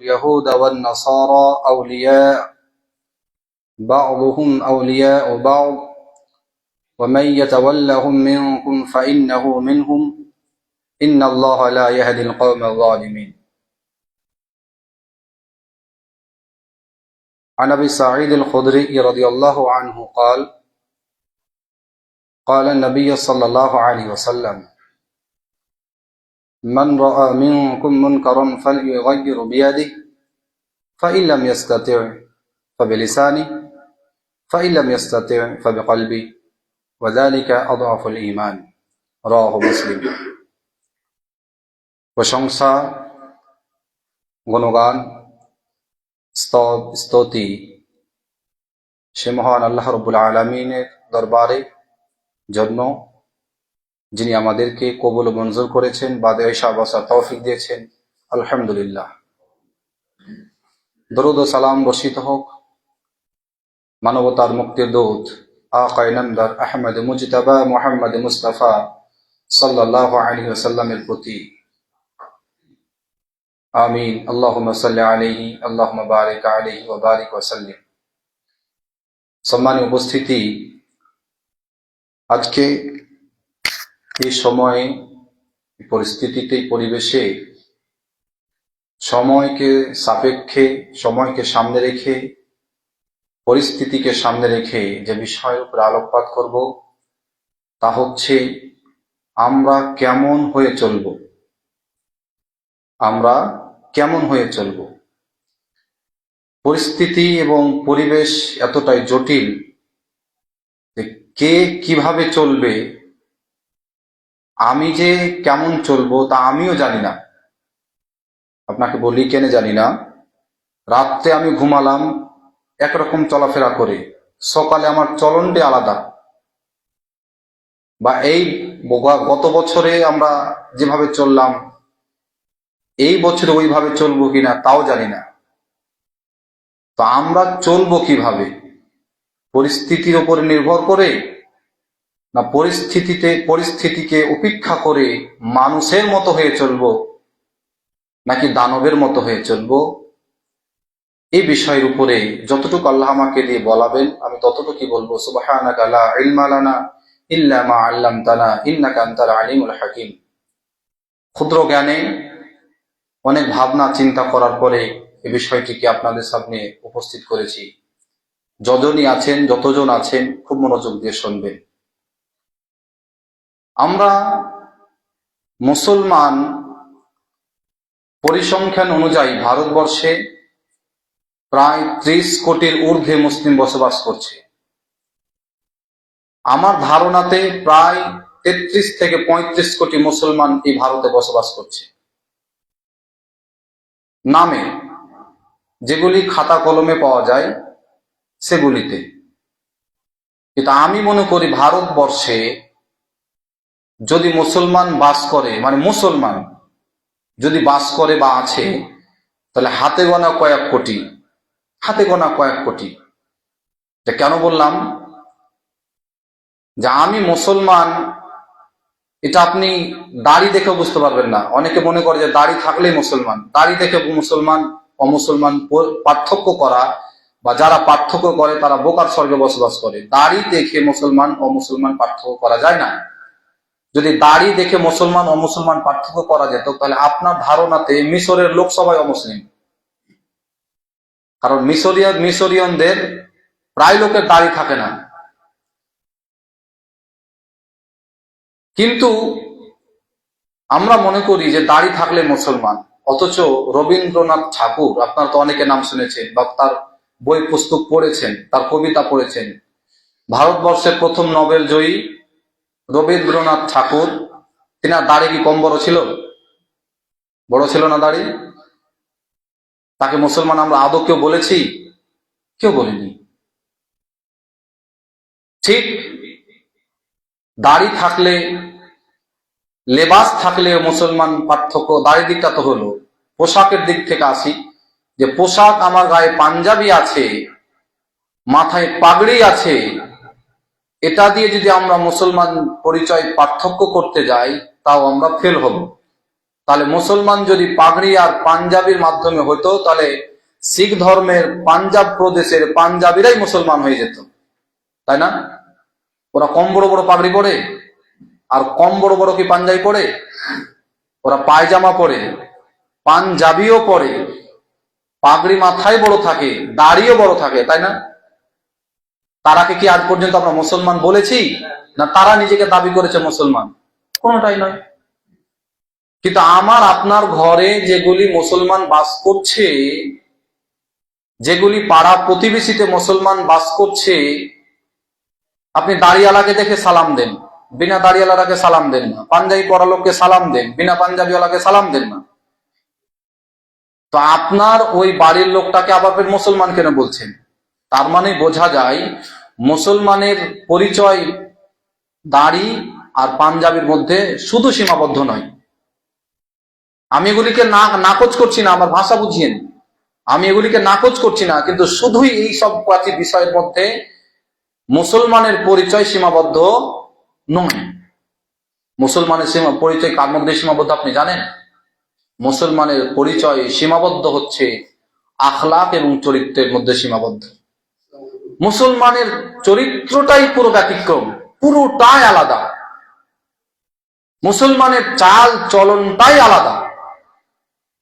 اليهود والنصارى أولياء بعضهم أولياء بعض ومن يتولهم منكم فإنه منهم إن الله لا يهدي القوم الظالمين. عن أبي سعيد الخدري رضي الله عنه قال قال النبي صلى الله عليه وسلم من رأى منكم منكرا فليغير بيده فإن لم يستطع فبلسانه فإن لم يستطع فبقلبه وذلك أضعف الإيمان. رواه مسلم. প্রশংসা, গুণগান, স্তুতি সে মহান আল্লাহ রাব্বুল আলামিনের দরবারে জন্য যিনি আমাদেরকে কবুল ও মঞ্জুর করেছেন, বাদে ঈশা বসার তৌফিক দিয়েছেন। আলহামদুলিল্লাহ। দরুদ ও সালাম বর্ষিত হোক মানবতার মুক্তির দূত আকায়ে নামদার আহমদ মুজতাবা মুহাম্মদ মুস্তাফা সাল্লাল্লাহু আলাইহি ওয়াসাল্লামের প্রতি। আমিন। আল্লাহুম্মা সাল্লি আলাইহি আল্লাহুম্মা বারিক আলাইহি ওয়া বারিক ওয়া সাল্লিম। সম্মানীয় উপস্থিতি, আজকে এই সময়ে, পরিস্থিতিতে, পরিবেশে সময়কে সাপেক্ষে, সময়কে সামনে রেখে, পরিস্থিতিকে সামনে রেখে যে বিষয়ের উপর আলোকপাত করব তা হচ্ছে আমরা কেমন হয়ে চলব। আমরা কেমন হয়ে চলব। পরিস্থিতি এবং পরিবেশ এতটাই জটিল যে কে কিভাবে চলবে, আমি যে কেমন চলবো তা আমিও জানি না। আপনাকে বলি কেন জানি না। রাত্রে আমি ঘুমালাম একরকম চলাফেরা করে, সকালে আমার চলনটি আলাদা। বা এই গত বছরে আমরা যেভাবে চললাম এই বছরে ওইভাবে চলবো কিনা তাও জানি না। তো আমরা চলবো কিভাবে? পরিস্থিতির উপরে নির্ভর করে, না পরিস্থিতিকে উপেক্ষা করে মানুষের মতো হয়ে চলবো, নাকি দানবের মতো হয়ে চলবো? এই বিষয়ের উপরে যতটুকু আল্লাহ আমাকে দিয়ে বলাবেন আমি ততটুকুই বলবো। সুবহানাকা লা ইলমা লানা ইল্লা মা আল্লামতানা ইন্নাকা আনতাল আলিমুল হাকিম। ক্ষুদ্র জ্ঞানে অনেক ভাবনা চিন্তা করার পরে এই বিষয়টিকে আপনাদের সামনে উপস্থিত করেছি। যতজন আছেন খুব মনোযোগ দিয়ে শুনবেন। আমরা মুসলমান, পরিসংখ্যান অনুযায়ী ভারতবর্ষে প্রায় 30 কোটির ঊর্ধ্বে মুসলিম বসবাস করছে। আমার ধারণাতে প্রায় 33 থেকে 35 কোটি মুসলমান এই ভারতে বসবাস করছে। নামে যেগুলি খাতা কলমে পাওয়া যায় সেগুলিতে। কিন্তু আমি মনে করি ভারতবর্ষে যদি মুসলমান বাস করে, মানে মুসলমান যদি বাস করে বা আছে, তাহলে হাতে গোনা কয়েক কোটি। কেন বললাম যে আমি মুসলমান, এটা আপনি দাড়ি দেখে বুঝতে পারবেন না। অনেকে মনে করে যে দাড়ি থাকলেই মুসলমান। দাড়ি দেখে মুসলমান অমুসলমান পার্থক্য করা, বা যারা পার্থক্য করে তারা বোকার স্বর্গে বসবাস করে। দাড়ি দেখে মুসলমান অমুসলমান পার্থক্য করা যায় না। যদি দাড়ি দেখে মুসলমান অমুসলমান পার্থক্য করা যেত, তাহলে আপনার ধারণাতে মিশরের লোক সবাই অমুসলিম। কারণ মিশরীয়দের প্রায় লোকের দাড়ি থাকে না। কিন্তু আমরা মনে করি যে দাড়ি থাকলে মুসলমান। অথচ রবীন্দ্রনাথ ঠাকুর, আপনারা তো অনেকে নাম শুনেছেন বা তার বই পুস্তক পড়েছেন, তার কবিতা পড়েছেন। ভারতবর্ষের প্রথম নোবেল জয়ী রবীন্দ্রনাথ ঠাকুর, তিনার দাড়ি কি কম বড় ছিল? বড় ছিল না দাড়ি? তাকে মুসলমান আমরা আদৌ কেউ বলেছি? কেউ বলিনি। ঠিক দাড়ি থাকলে, লেবাস থাকলে মুসলমান পার্থক্য দাড়ি দিকটা তো হলো। পোশাকের দিক থেকে আসি, যে পোশাক আমার গায়ে পাঞ্জাবি আছে, মাথায় পাগড়ি আছে, এটা দিয়ে যদি আমরা মুসলমান পরিচয় পার্থক্য করতে যাই তাও আমরা ফেল হব। তাহলে মুসলমান যদি পাগড়ি আর পাঞ্জাবির মাধ্যমে হতো, তাহলে শিখ ধর্মের পাঞ্জাব প্রদেশের পাঞ্জাবিরাই মুসলমান হয়ে যেত, তাই না? ওরা কম বড় বড় পাগড়ি পরে আর কম বড় বড় কি পাঞ্জাবি পরে? ওরা পায়জামা পরে, পাঞ্জাবিও পরে, পাগড়ি মাথায় বড় থাকে, দাড়িও বড় থাকে, তাই না? তারাকে কি আজ পর্যন্ত আমরা মুসলমান বলেছি? না তারা নিজেকে দাবি করেছে মুসলমান? কোনোটাই নয়। কিন্তু আমার আপনার ঘরে যেগুলি মুসলমান বাস করছে, যেগুলি পাড়া প্রতিবেশীতে মুসলমান বাস করছে, আপনি দাড়িওয়ালাকে দেখে সালাম দেন, বিনা দাড়িওয়ালাকে সালাম দেন না। পাঞ্জাবি পরা লোককে সালাম দেন, বিনা পাঞ্জাবিওয়ালাকে সালাম দেন না। তো আপনার ওই বাড়ির লোকটাকে আবার ফের মুসলমান কেন বলছেন? তার মানে বোঝা যায় মুসলমানের পরিচয় দাড়ি আর পাঞ্জাবির মধ্যে শুধু সীমাবদ্ধ নয়। আমি এগুলিকে নাকচ করছি না, আমার ভাষা বুঝিয়েন, আমি এগুলিকে নাকচ করছি না, কিন্তু শুধুই এই সব কয়েকটি বিষয়ের মধ্যে মুসলমানের পরিচয় সীমাবদ্ধ নয়। মুসলমানের পরিচয় কার মধ্যে সীমাবদ্ধ আপনি জানেন? মুসলমানের পরিচয় সীমাবদ্ধ হচ্ছে আখলাক এবং চরিত্রের মধ্যে সীমাবদ্ধ। মুসলমানের চরিত্রটাই পুরো ব্যতিক্রম, পুরোটাই আলাদা। মুসলমানের চাল চলনটাই আলাদা,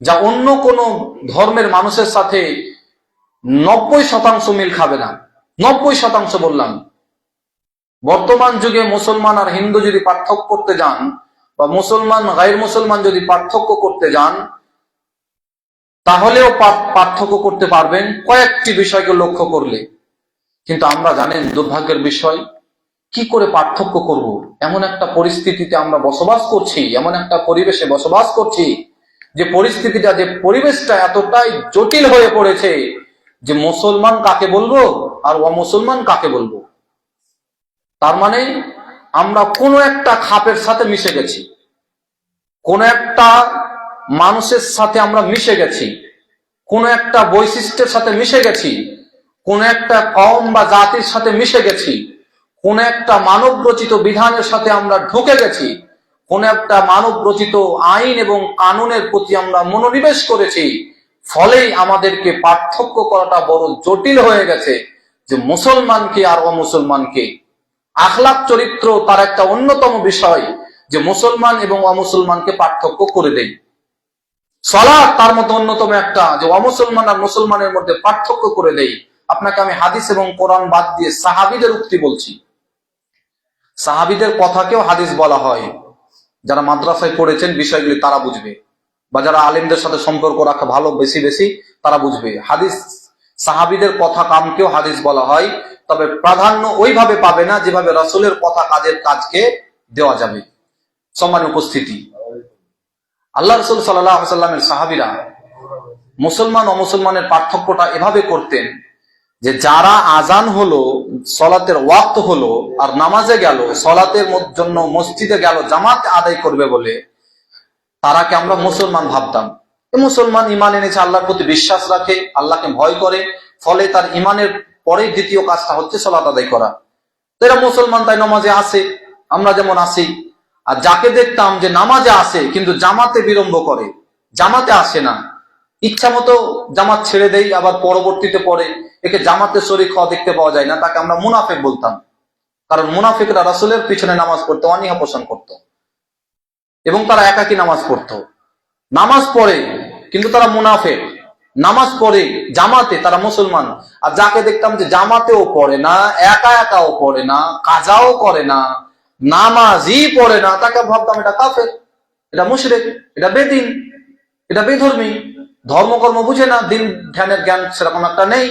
যা অন্য কোন ধর্মের মানুষের সাথে 90% মিল খাবে না। 90% বললাম। বর্তমান যুগে মুসলমান আর হিন্দু যদি পার্থক্য করতে যান, বা মুসলমান গায়ের মুসলমান যদি পার্থক্য করতে যান, তাহলেও পার্থক্য করতে পারবেন কয়েকটি বিষয়কে লক্ষ্য করলে। কিন্তু আমরা জানেন দুর্ভাগ্যের বিষয়, কি করে পার্থক্য করব? এমন একটা পরিস্থিতিতে আমরা বসবাস করছি, এমন একটা পরিবেশে বসবাস করছি, যে পরিস্থিতিটা, যে পরিবেশটা এতটাই জটিল হয়ে পড়েছে যে মুসলমান কাকে বলবো আর অমুসলমান কাকে বলবো। তার মানে আমরা কোনো একটা খাপের সাথে মিশে গেছি, কোন একটা মানুষের সাথে আমরা মিশে গেছি, কোন একটা বৈশিষ্ট্যের সাথে মিশে গেছি, কোন একটা কওম বা জাতির সাথে মিশে গেছি, কোন একটা মানব রচিত বিধানের সাথে আমরা ঢুকে গেছি, কোন একটা মানব রচিত আইন এবং কানুনের প্রতি আমরা মনোনিবেশ করেছি। ফলেই আমাদেরকে পার্থক্য করাটা বড় জটিল হয়ে গেছে, যে মুসলমানকে আর অমুসলমানকে। আখলাক চরিত্র তার একটা অন্যতম বিষয়, যে মুসলমান এবং অমুসলমানকে পার্থক্য করে দেয়। সালাত তার মধ্যে অন্যতম একটা, যে অমুসলমান আর মুসলমানের মধ্যে পার্থক্য করে দেয়। আপনাকে আমি হাদিস এবং কোরআন বাদ দিয়ে সাহাবীদের উক্তি বলছি। সাহাবীদের কথাকেও হাদিস বলা হয়। যারা মাদ্রাসায় পড়েছেন বিষয়গুলি তারা বুঝবে, বা যারা আলেমদের সাথে সম্পর্ক রাখা ভালো বেশি বেশি তারা বুঝবে। হাদিস, সাহাবীদের কথা কামকেও হাদিস বলা হয়, তবে প্রাধান্য ওইভাবে পাবে না যেভাবে রাসূলের কথা কাজের কাজকে দেওয়া যাবে। সম্মানিত উপস্থিতি, আল্লাহ রাসূল সাল্লাল্লাহু আলাইহি ওয়াসাল্লামের সাহাবীরা মুসলমান ও মুসলমানের পার্থক্যটা এভাবে করতেন, যে যারা আজান হলো, সলাতের ওয়াক্ত হলো আর নামাজে গেল, সলাতের জন্য মসজিদে গেল জামাত আদায় করবে বলে, তারাকে আমরা মুসলমান ভাবতাম। মুসলমান ইমান এনেছে, আল্লাহর প্রতি বিশ্বাস রাখে, আল্লাহকে ভয় করে, ফলে তার ইমানের পরে দ্বিতীয় কাজটা হচ্ছে সলাত আদায় করা। তো এরা মুসলমান, তাই নামাজে আসে, আমরা যেমন আসি। আর যাকে দেখতাম যে নামাজে আসে কিন্তু জামাতে বিলম্ব করে, জামাতে আসে না, ইচ্ছা মতো জামাত ছেড়ে দেই, আবার পরবর্তীতে পরে একে জামাতে শরীক হওয়া দেখতে পাওয়া যায় না, তাকে আমরা মুনাফিক বলতাম। কারণ মুনাফিকরা রাসূলের পিছনে নামাজ পড়তে অনীহা পোষণ করত, এবং তারা একাকী নামাজ পড়তো। নামাজ পড়ে কিন্তু তারা মুনাফিক, নামাজ পড়ে জামাতে তারা মুসলমান। আর যাকে দেখতাম যে জামাতেও পড়ে না, একা একাও পড়ে না, কাজাও করে না, নামাজই পড়ে না, তাকে ভাবতাম এটা কাফের, এটা মুশরিক, এটা বেদিন, এটা বেধর্মী, ধর্মকর্ম বুঝে না, দিন ধ্যানের জ্ঞান সেরকম একটা নেই,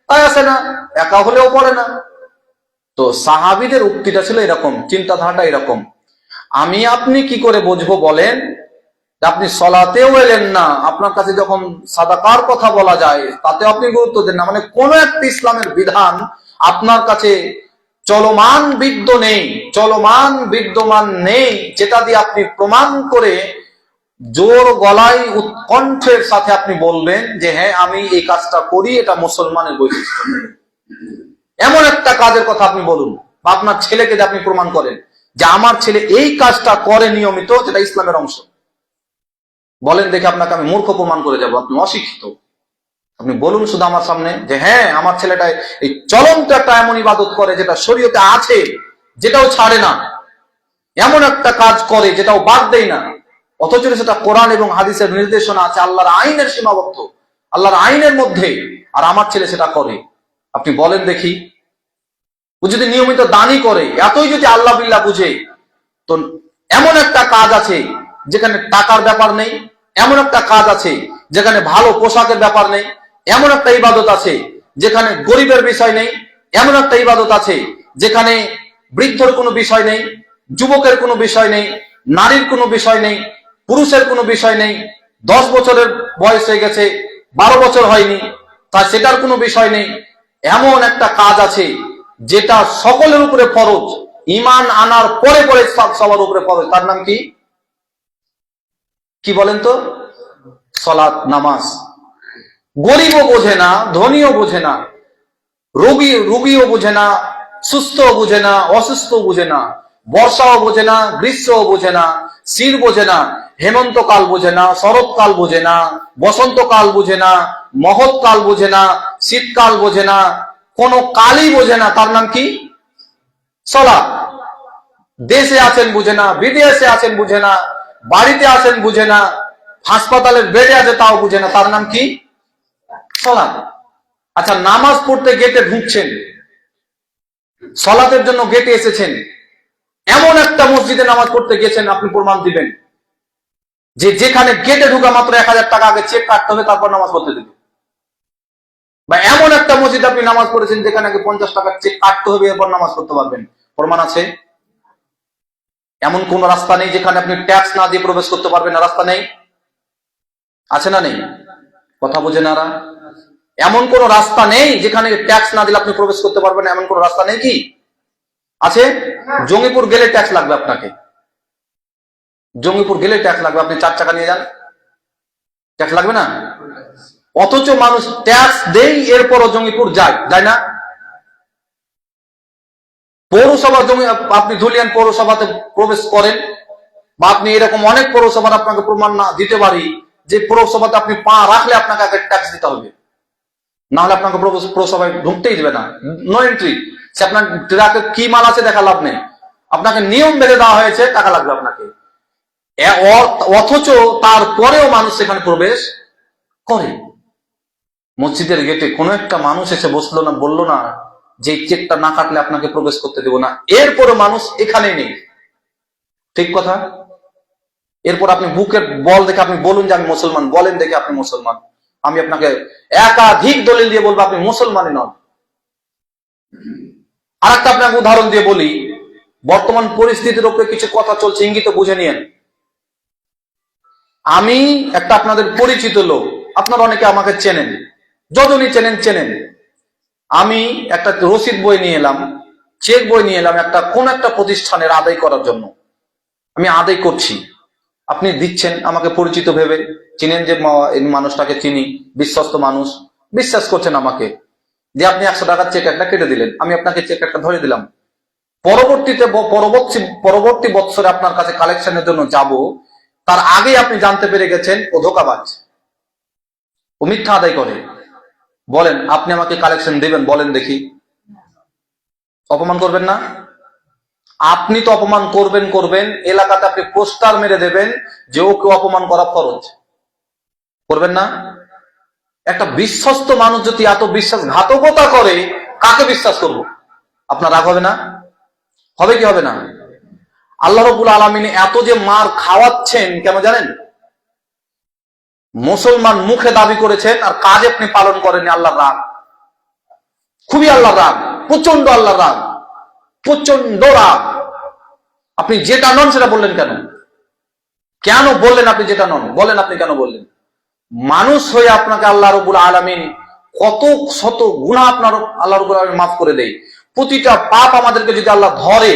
তাই আসে না, একা হলেও পড়ে না। তো সাহাবীদের উক্তিটা ছিল এরকম, চিন্তাধারাটা এরকম। আমি আপনি কি করে বুঝবো বলেন? আপনি সলাতেও এলেন না, আপনার কাছে যখন সাদাকার কথা বলা যায় তাতে আপনি গুরুত্ব দেন না, মানে কোন একটা ইসলামের বিধান আপনার কাছে চলমান বিদ্যমান নেই, যেটা দিয়ে আপনি প্রমাণ করে জোর গলায় উৎকণ্ঠের সাথে আপনি বলবেন যে হ্যাঁ আমি এই কাজটা করি, এটা মুসলমানের বৈশিষ্ট্য। এমন একটা কাজের কথা আপনি বলুন, বা আপনার ছেলেকে যে আপনি প্রমাণ করেন যে আমার ছেলে এই কাজটা করে নিয়মিত, যেটা ইসলামের অংশ। বলেন দেখে আপনাকে আমি মূর্খ প্রমাণ করে যাব, আপনি অশিক্ষিত। আপনি বলুন শুধু আমার সামনে যে হ্যাঁ আমার ছেলেটা এই চলন্ত একটা এমন ইবাদত করে যেটা শরীয়তে আছে, যেটাও ছাড়ে না, এমন একটা কাজ করে যেটাও বাদ দেয় না, অথচ সেটা কোরআন এবং হাদিসের নির্দেশনা আছে, আল্লাহর আইনের সীমাবদ্ধ, আল্লাহর আইনের মধ্যে, আর আমার ছেলে সেটা করে। আপনি বলেন দেখি, ও যদি নিয়মিত দানই করে, এতই যদি আল্লাহ বিল্লাহ বুঝে, তো এমন একটা কাজ আছে যেখানে টাকার ব্যাপার নেই, এমন একটা কাজ আছে যেখানে ভালো পোশাকের ব্যাপার নেই, এমন একটা ইবাদত আছে যেখানে গরিবের বিষয় নেই, এমন একটা ইবাদত আছে যেখানে বৃদ্ধর কোনো বিষয় নেই, যুবকের কোনো বিষয় নেই, নারীর কোনো বিষয় নেই, পুরুষের কোনো বিষয় নেই, 10 বছরের বয়স হয়ে গেছে, 12 বছর হয়নি, তা সেটার কোনো বিষয় নেই। এমন একটা কাজ আছে যেটা সকলের উপরে ফরজ, ঈমান আনার পরে পরে সবার উপরে ফরজ, তার নাম কি? কি বলেন তো? সালাত, নামাজ। গরিবও বোঝে না, ধনীও বোঝে না, রোগীও বোঝে না, সুস্থও বোঝে না, অসুস্থও বোঝে না, বর্ষাও বোঝে না, গ্রীষ্মও বোঝে না, শীত বোঝে না, হেমন্তকাল বোঝে না, শরৎকাল বোঝে না, বসন্তকাল বোঝে না, মহৎকাল বোঝে না, শীতকাল বোঝে না, কোন কালই বোঝে না, তার নাম কি? সালাত। দেশে আছেন বুঝে না, বিদেশে আছেন বুঝে না, বাড়িতে আছেন বুঝে না, হাসপাতালের বেডে আছে তাও বুঝে না, তার নাম কি? সালাত। আচ্ছা, নামাজ পড়তে গেটে ঢুকছেন, সালাতের জন্য গেটে এসেছেন, এমন একটা মসজিদে নামাজ পড়তে গেছেন, আপনি প্রমাণ দিবেন যে যেখানে গেটে ঢুকা মাত্র 1000 টাকা আগে চেক কাটতে হবে, তারপর নামাজ পড়তে দেবে। বা এমন একটা মসজিদ আপনি নামাজ পড়েছেন যেখানে আগে 50 টাকা চেক কাটতে হবে, এরপর নামাজ পড়তে পারবেন, প্রমাণ আছে? এমন কোন রাস্তা নেই যেখানে আপনি ট্যাক্স না দিয়ে প্রবেশ করতে পারবেন না, রাস্তা নেই? আছে না নেই? কথা বোঝে না? এমন কোন রাস্তা নেই যেখানে ট্যাক্স না দিলে আপনি প্রবেশ করতে পারবেন, এমন কোন রাস্তা নেই কি? আছে? জঙ্গিপুর গেলে ট্যাক্স লাগবে আপনাকে, জঙ্গিপুর গেলে ট্যাক্স লাগবে, আপনি 4 চাকা নিয়ে যান, ট্যাক্স লাগবে না? অথচ মানুষ ট্যাক্স দেই, এরপরও জঙ্গিপুর যায়, যায় না? পৌরসভা জমি, আপনি ধুলিয়ান পৌরসভাতে প্রবেশ করেন, বা আপনি এরকম অনেক পৌরসভার আপনাকে প্রমাণ না দিতে পারি যে পৌরসভাতে আপনি পা রাখলে আপনাকে আগে ট্যাক্স দিতে হবে, না হলে আপনাকে পৌরসভায় ঢুকতেই দেবে না, নো এন্ট্রি। সে আপনার ট্রাকে কি মাল আছে দেখা লাভ নেই, আপনাকে নিয়ম বেঁধে দেওয়া হয়েছে, টাকা লাগবে আপনাকে। অথচ তারপরেও মানুষ সেখানে প্রবেশ করে। মসজিদের গেটে কোন একটা মানুষ এসে বসলো না, বললো না যে চেকটা না কাটলে আপনাকে প্রবেশ করতে দেব না, এরপরে মানুষ এখানে নেই। ঠিক কথা? এরপর আপনি বুকের বল দেখে আপনি বলুন যে আমি মুসলমান, বলেন দেখে আপনি মুসলমান, আমি আপনাকে একাধিক দলিল দিয়ে বলবো আপনি মুসলমানই নন। আর একটা আপনাকে উদাহরণ দিয়ে বলি, বর্তমান পরিস্থিতির উপরে কিছু কথা চলছে, ইঙ্গিত বুঝে নিয়েন। আমি একটা আপনাদের পরিচিত লোক, আপনারা অনেকে আমাকে চেনেন, যতই চেনেন চেনেন। আমি একটা রসিদ বই নিয়ে এলাম, চেক বই নিয়ে এলাম, কোন একটা প্রতিষ্ঠানের আদায় করার জন্য আমি আদায় করছি। আপনি দিচ্ছেন আমাকে পরিচিত ভেবে, চিনেন যে মানুষটাকে চিনি, বিশ্বস্ত মানুষ, বিশ্বাস করছেন আমাকে, যে আপনি 100 টাকার চেক একটা কেটে দিলেন, আমি আপনাকে চেক একটা ধরে দিলাম। পরবর্তী বৎসরে আপনার কাছে কালেকশনের জন্য যাব, তার আগে আপনি জানতে পেরে গেছেন ও ধোঁকাবাজ, ও মিথ্যা আদায় করে। বলেন আপনি আমাকে কালেকশন দেবেন? বলেন দেখি। অপমান করবেন না? আপনি তো অপমান করবেন, এলাকাতে আপনি পোস্টার মেরে দেবেন যে ওকে অপমান করা ফরজ, করবেন না? একটা বিশ্বস্ত মানুষ যদি এত বিশ্বাসঘাতকতা করে, কাকে বিশ্বাস করব? আপনার রাগ হবে না? হবে কি হবে না? আল্লাহ রাব্বুল আলামিন এত যে মার খাওয়াচ্ছেন কেন জানেন? মুসলমান মুখে দাবি করেছেন আর কাজে আপনি পালন করেন, আল্লাহর রাগ, খুবই আল্লাহর রাগ, প্রচন্ড আল্লাহর রাগ, প্রচন্ড রাগ। আপনি যেটা নন সেটা বললেন কেন? কেন বললেন আপনি যেটা নন? বলেন আপনি কেন বললেন? মানুষ হয়ে আপনাকে আল্লাহ রাব্বুল আলামিন কত শত গুনাহ আপনার আল্লাহ রাব্বুল আলামিন মাফ করে দেয়। প্রতিটা পাপ আমাদেরকে যদি আল্লাহ ধরে,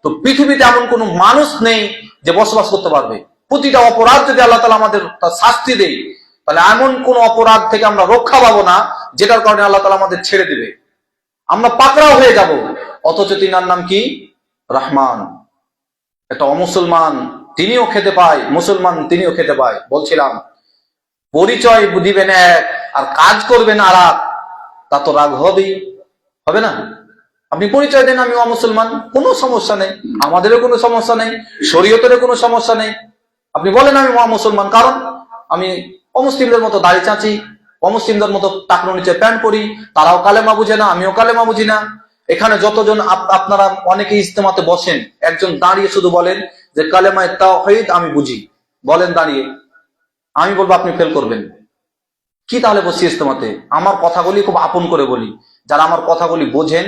তো পৃথিবীতে এমন কোন মানুষ নেই যে বসবাস করতে পারবে। প্রতিটা অপরাধ যদি আল্লাহ তাআলা আমাদের শাস্তি দেয়, তাহলে এমন কোন অপরাধ থেকে আমরা রক্ষা পাবো না যেটার কারণে আল্লাহ তাআলা আমাদের ছেড়ে দিবে, আমরা পাকড়াও হয়ে যাব। অথচ তিনার নাম কি? রহমান। একটা অমুসলমান তিনিও খেতে পায়, মুসলমান তিনিও খেতে পায়। বলছিলাম পরিচয় দিবেন এক আর কাজ করবেন আর এক, তা তো রাগ হবেই, হবে না? আপনি পরিচয় দেন আমি অমুসলমান, কোনো সমস্যা নেই, আমাদেরও কোনো সমস্যা নেই, শরীয়তেরও কোনো সমস্যা নেই। আপনি বলেন আমি মুসলমান, কারণ আমি অমুসলিমদের মতো দাড়ি চাঁচি, অমুসলিমদের মতো টাকনো নিচে প্যান্ট পরি, তারাও কালেমা বুঝে না, আমিও কালেমা বুঝি না। এখানে যতজন আপনারা অনেকে ইজতেমাতে বসেন, একজন দাঁড়িয়ে শুধু বলেন যে কালেমায়ে তাওহীদ আমি বুঝি, বলেন দাঁড়িয়ে, আমি বলবো আপনি ফেল করবেন। কি তাহলে বসছি ইজতেমাতে? আমার কথাগুলি খুব আপন করে বলি, যারা আমার কথাগুলি বোঝেন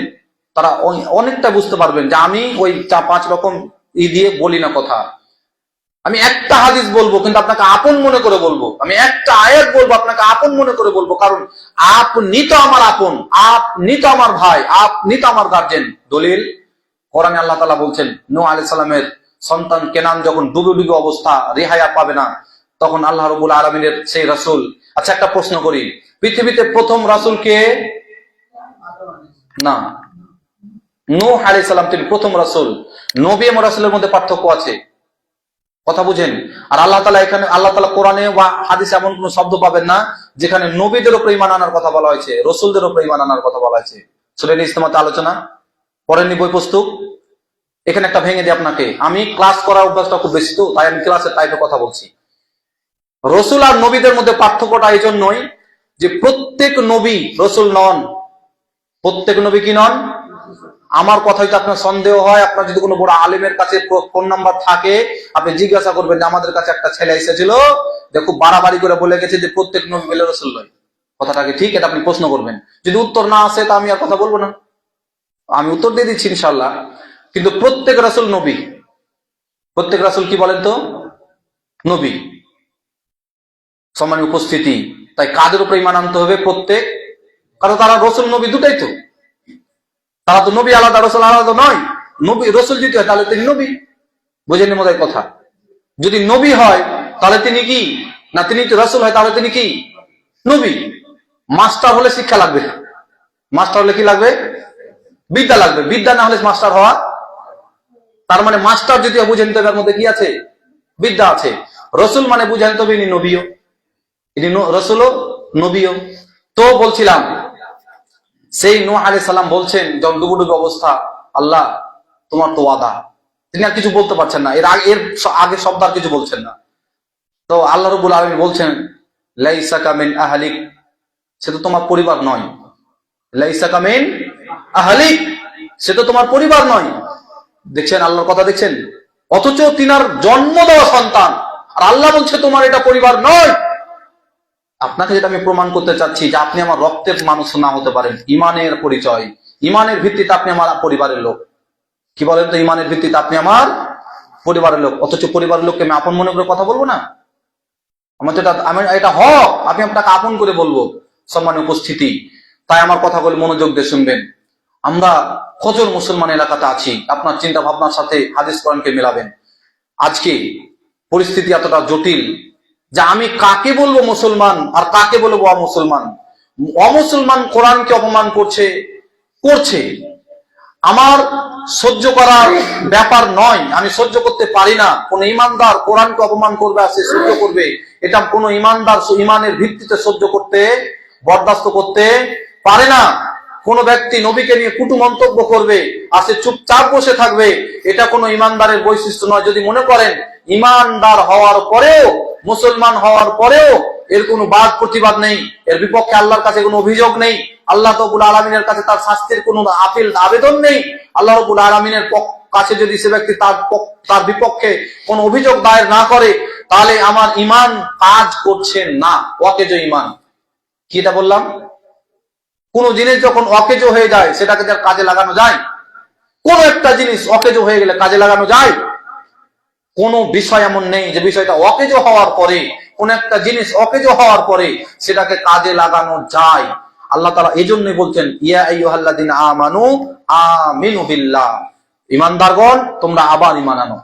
তারা অনেকটা বুঝতে পারবেন যে আমি ওই 4-5 রকম দিয়ে বলি না কথা। আমি একটা হাদিস বলবো কিন্তু আপনাকে আপন মনে করে বলবো, আমি একটা আয়াত বলবো আপনাকে আপন মনে করে বলবো, কারণ আপনি তো আমার আপন, আপনি তো আমার ভাই, আপনি তো আমার গার্জেন। দলিল কোরআনে আল্লাহ তাআলা বলছেন নূহ আলাইহিস সালামের সন্তান কেনান যখন ডুবে ডুবে অবস্থা, রেহায়া পাবে না, তখন আল্লাহ রাব্বুল আলামিনের সেই রাসূল। আচ্ছা একটা প্রশ্ন করি, পৃথিবীতে প্রথম রাসূল কে? না, নূহ আলাইহিস সালাম তিনি প্রথম রাসূল। নবী এবং রাসূলের মধ্যে পার্থক্য আছে, কথা বুঝেন। আর আল্লাহ তাআলা এখানে, আল্লাহ তাআলা কোরআনে বা হাদিসে এমন কোন শব্দ পাবেন না যেখানে নবীদের উপর ঈমান আনার কথা বলা হয়েছে, রাসূলদের উপর ঈমান আনার কথা বলা হয়েছে। সূরা ইজতেমাতে আলোচনা পড়েননি বই পুস্তক? এখানে একটা ভেঙে দিই আপনাকে, আমি ক্লাস করার অভ্যাসটা খুব বেশি তো, তাই আমি ক্লাসের টাইপে কথা বলছি। রাসূল আর নবীদের মধ্যে পার্থক্যটা এই জন্যই যে প্রত্যেক নবী রাসূল নন। প্রত্যেক নবী কি নন? আমার কথা হয়তো আপনার সন্দেহ হয়, আপনার যদি কোনো বড় আলেমের কাছে ফোন নাম্বার থাকে, আপনি জিজ্ঞাসা করবেন যে আমাদের কাছে একটা ছেলে এসেছিল যে খুব বাড়াবাড়ি করে বলে গেছে যে প্রত্যেক নবী বলে রাসূল নয়। কথাটাকে ঠিক, এটা আপনি প্রশ্ন করবেন। যদি উত্তর না আসে তা আমি আর কথা বলবো না, আমি উত্তর দিয়ে দিচ্ছি ইনশাআল্লাহ। কিন্তু প্রত্যেক রাসূল নবী, প্রত্যেক রাসূল কি বলেন তো? নবী। সম্মানীয় উপস্থিতি, তাই কাদের উপরে ঈমান আনতে হবে? প্রত্যেক, কারণ তারা রাসূল নবী দুটাই তো, তারা তো নবী আলাদা রাসূল আলাদা নয়। নবী রাসূল যদি হয় তাহলে তিনি নবী, বুঝেননি মজার কথা? যদি নবী হয় তাহলে তিনি কি না, তিনি তো রাসূল হয় তাহলে তিনি কি? নবী। মাস্টার হলে শিক্ষা লাগবে, মাস্টার হলে কি লাগবে? বিদ্যা লাগবে, বিদ্যা না হলে মাস্টার হওয়া, তার মানে মাস্টার যদি বুঝেন তো এর মধ্যে কি আছে? বিদ্যা আছে। রাসূল মানে বুঝেন তবে ইনি নবীও, ইনি রাসূলও নবীও। তো বলছিলাম সেই নূহ আলাইহিস সালাম বলছেন যখন ডুবুডুবু অবস্থা, আল্লাহ তোমার তো ওয়াদা, তিনি আর কিছু বলতে পারছেন না, এর আগে শব্দ আর কিছু বলছেন না। তো আল্লাহ রাব্বুল আলামিন বলছেন লাইসাকা মিন আহলিক, সে তো তোমার পরিবার নয়। লাইসাকা মিন আহলিক, সে তো তোমার পরিবার নয়। দেখছেন আল্লাহর কথা, দেখছেন? অথচ তিনার জন্ম দেওয়া সন্তান, আর আল্লাহ বলছে তোমার এটা পরিবার নয়। আপনাকে যেটা আমি প্রমাণ করতে চাচ্ছি যে আপনি আমার রক্তের মানুষ না হতে পারেন, ইমানের পরিচয়, ইমানের ভিত্তিতে আপনি আমার পরিবারের লোক। কি বলেন তো? ইমানের ভিত্তিতে আপনি আমার পরিবারের লোক, অথচ পরিবারের লোককে আমি আপন মনে করে কথা বলবো না? আমার তো এটা হক, আমি আপনাকে আপন করে বলবো। সম্মানীয় উপস্থিতি, তাই আমার কথাগুলো মনোযোগ দিয়ে শুনবেন। আমরা কজন মুসলমান এলাকাতে আছি, আপনার চিন্তা ভাবনার সাথে হাদিস কোরআনকে মেলাবেন। আজকে পরিস্থিতি এতটা জটিল যে আমি কাকে বলবো মুসলমান আর কাকে বলবো অমুসলমান। অমুসলমান কোরআনকে অপমান করছে, করছে, আমার সহ্য করার ব্যাপার নয়, আমি সহ্য করতে পারি না। কোন ইমানদার কোরআনকে অপমান করবে আর সে সহ্য করবে, এটা কোন ইমানদার ইমানের ভিত্তিতে সহ্য করতে, বরদাস্ত করতে পারে না। কোন ব্যক্তি নবীকে নিয়ে কুটু মন্তব্য করবে আর সে চুপচাপ বসে থাকবে, এটা কোন ইমানদারের বৈশিষ্ট্য নয়। যদি মনে করেন ইমানদার হওয়ার পরেও, মুসলমান হওয়ার পরেও এর কোনো বাদ প্রতিবাদ নেই, এর বিপক্ষে আল্লাহর কাছে কোনো অভিযোগ নেই, আল্লাহ রাব্বুল আলামিনের কাছে তার শাস্তির কোনো আপিল আবেদন নেই, আল্লাহ রাব্বুল আলামিনের কাছে যদি সে ব্যক্তি তার বিপক্ষে কোনো অভিযোগ দায়ের না করে, তাহলে আমার ঈমান কাজ করছে না, ওয়াকেজ ঈমান। কি এটা বললাম? কোন জিনিস যখন অকেজ হয়ে যায় সেটাকে তার কাজে লাগানো যায়? কোন একটা জিনিস অকেজ হয়ে গেলে কাজে লাগানো যায়? কোন বিষয় এমন নেই যে বিষয়টা অকেজ হওয়ার পরে, কোন একটা জিনিস অকেজ হওয়ার পরে সেটাকে কাজে লাগানো যায়। আল্লাহ তাআলা এজন্যই বলছেন ইয়া আইয়ুহাল্লাযিনা আমানু আমিনু বিল্লাহ, ঈমানদারগণ তোমরা আবার ঈমান আনো,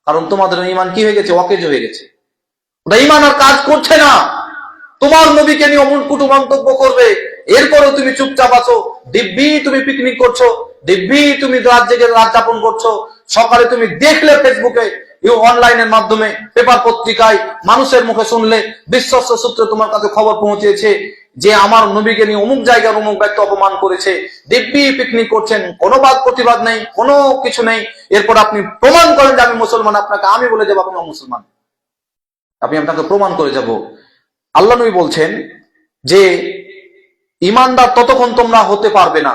কারণ তোমাদের ঈমান কি হয়ে গেছে? অকেজ হয়ে গেছে, ওটা ঈমান আর কাজ করছে না। তোমার নবীকে নিয়ে অমূল কুটু মন্তব্য করবে, এরপরও তুমি চুপচাপ আছো, দিব্যি তুমি পিকনিক করছো, দিব্যি তুমি রাত জেগে রাত যাপন করছো। সকালে তুমি দেখলে ফেসবুকে অনলাইনের মাধ্যমে, পেপার পত্রিকায়, মানুষের মুখে শুনলে, বিশ্বস্ত সূত্রে তোমার কাছে খবর পৌঁছেছে যে আমার নবীকে নিয়ে অমুক জায়গার অমুক ব্যক্তি অপমান করেছে, দিব্যি পিকনিক করছেন, কোনো বাদ প্রতিবাদ নেই, কোনো কিছু নেই, এরপর আপনি প্রমাণ করেন যে আমি মুসলমান, আপনাকে আমি বলে যাবো আপনি মুসলমান, আমি আপনাকে প্রমাণ করে যাব। আল্লাহ নবী বলছেন যে ইমানদার ততক্ষণ তোমরা হতে পারবে না,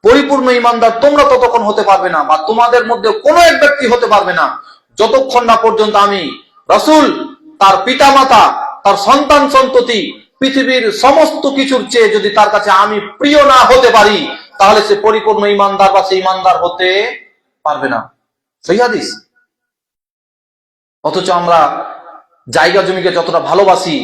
পরিপূর্ণ ইমানদার তোমরা ততক্ষণ হতে পারবে না, বা তোমাদের মধ্যে কোনো এক ব্যক্তি হতে পারবে না যতক্ষণ না পর্যন্ত আমি রাসূল, তার পিতামাতা, তার সন্তান সন্ততি, পৃথিবীর সমস্ত কিছুর চেয়ে যদি তার কাছে আমি প্রিয় না হতে পারি, তাহলে সে পরিপূর্ণ ইমানদার বা সে ইমানদার হতে পারবে না। সহিহ হাদিস। অথচ আমরা জায়গা জমিকে যতটা ভালোবাসি,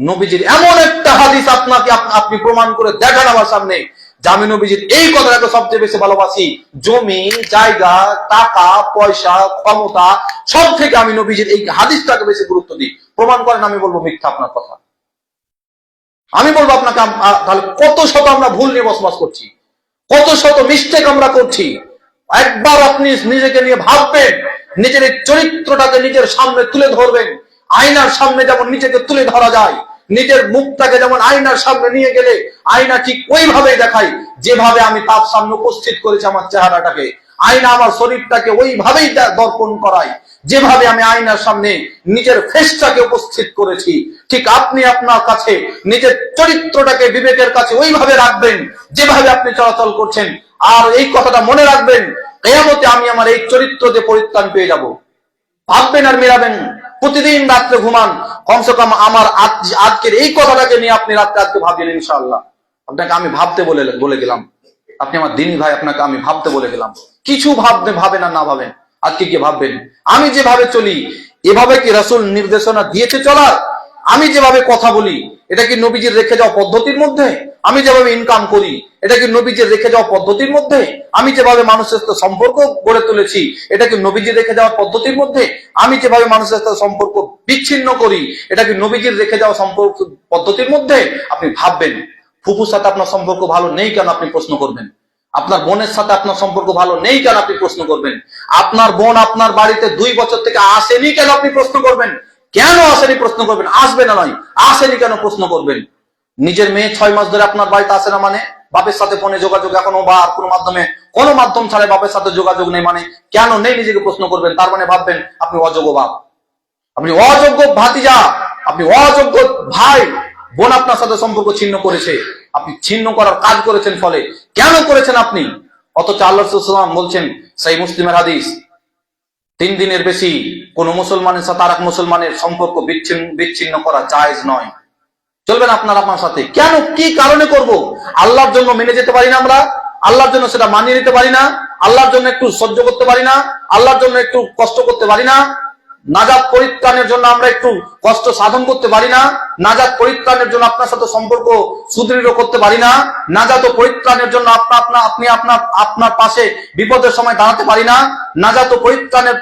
নবীজির এমন একটা হাদিস আপনাকে আপনি প্রমাণ করে দেখান আমার সামনে যে আমি নবীজির এই কথাটাকে সবচেয়ে বেশি ভালোবাসি, জমি, জায়গা, টাকা পয়সা, ক্ষমতা, সব থেকে আমি নবীজির এই হাদিসটাকে বেশি গুরুত্ব দিই। প্রমাণ করেন, আমি বলবো মিথ্যা আপনার কথা। আমি বলবো আপনাকে তাহলে কত শত আমরা ভুল নিয়ে বসবাস করছি, কত শত মিস্টেক আমরা করছি। একবার আপনি নিজেকে নিয়ে ভাববেন, নিজের চরিত্রটাকে নিজের সামনে তুলে ধরবেন। আয়নার সামনে যেমন নিজেকে তুলে ধরা যায়, নিজের মুখটাকে যেমন আয়নার সামনে নিয়ে গেলে আয়না ঠিক ওইভাবেই দেখায়, যেভাবে আমি তার সামনে উপস্থিত করেছি আমার চেহারাটাকে, আয়না আমার শরীরটাকে ওইভাবেই দর্পণ করায়, যেভাবে আমি আয়নার সামনে নিজের ফেসটাকে উপস্থিত করেছি, ঠিক আপনি আপনার কাছে নিজের চরিত্রটাকে বিবেকের কাছে ওইভাবে রাখবেন যেভাবে আপনি চলাচল করছেন। আর এই কথাটা মনে রাখবেন, কিয়ামতে আমি আমার এই চরিত্র দিয়ে পরিত্রাণ পেয়ে যাব। ভাববেন আর মেলাবেন, প্রতিদিন রাত্রে ঘুমান, কমসে কম আমার আজকের এই কথাটাকে নিয়ে আপনি রাত্রে আজকে ভাববেন ইনশাআল্লাহ। আপনাকে আমি ভাবতে বলে গেলাম, আপনি আমার দিনী ভাই, আপনাকে আমি ভাবতে বলে গেলাম। কিছু ভাবেন আর না ভাবেন, আজকে কি ভাববেন আমি যেভাবে চলি এভাবে কি রাসূল নির্দেশনা দিয়েছে চলার? আমি যেভাবে কথা বলি এটা কি নবীজির রেখে যাওয়া পদ্ধতির মধ্যে? আমি যেভাবে ইনকাম করি এটা কি নবীজির রেখে যাওয়া পদ্ধতির মধ্যে? আমি যেভাবে মানুষের সাথে সম্পর্ক গড়ে তুলেছি এটা কি নবীজির রেখে যাওয়া পদ্ধতির মধ্যে? আমি যেভাবে মানুষের সাথে সম্পর্ক বিচ্ছিন্ন করি এটা কি নবীজির রেখে যাওয়া সম্পর্ক পদ্ধতির মধ্যে? আপনি ভাববেন। ফুফুর সাথে আপনার সম্পর্ক ভালো নেই কেন আপনি প্রশ্ন করবেন? আপনার বোনের সাথে আপনার সম্পর্ক ভালো নেই কেন আপনি প্রশ্ন করবেন? আপনার বোন আপনার বাড়িতে 2 বছর থেকে আসেনি কেন আপনি প্রশ্ন করবেন? কেন আসেনি প্রশ্ন করবেন, আসবে না নয়, আসেনি কেন প্রশ্ন করবেন? নিজের মেয়ে 6 মাস ধরে আপনার বাড়িতে আসে না মানে, বাপের সাথে ফোনে যোগাযোগ এখনো বা কোনো মাধ্যম ছাড়া বাপের সাথে যোগাযোগ নেই মানে, কেন নেই নিজেকে প্রশ্ন করবেন। তার মানে ভাববেন আপনি অযোগ্য বাপ, আপনি অযোগ্য ভাতিজা, আপনি অযোগ্য ভাই। বোন আপনার সাথে সম্পর্ক ছিন্ন করেছে, আপনি ছিন্ন করার কাজ করেছেন, ফলে কেন করেছেন আপনি? অথচ আল্লাহ রাসূল সাল্লাল্লাহু আলাইহি ওয়াসাল্লাম বলছেন, সহিহ মুসলিমের হাদিস, 3 দিনের বেশি কোন মুসলমানের সাথে আরেক মুসলমানের সম্পর্ক বিচ্ছিন্ন করা জায়েজ নয়। চলবেন আপনার সাথে কেন, কি কারণে করব? আল্লাহর জন্য মেনে যেতে পারি না আমরা? আল্লাহর জন্য সেটা মানিয়ে নিতে পারি না? আল্লাহর জন্য একটু সহ্য করতে পারি না? আল্লাহর জন্য একটু কষ্ট করতে পারি না? নাজাত পরিত্রাণের জন্য আমরা একটু কষ্ট সাধন করতে পারি না? নাজাত পরিত্রাণের জন্য আপনার সাথে সম্পর্ক সুদৃঢ় করতে পারি না? নাজাত পরিত্রাণের জন্য আপনি আপনার পাশে বিপদের সময় দাঁড়াতে পারি না? নাজাত পরিত্রাণের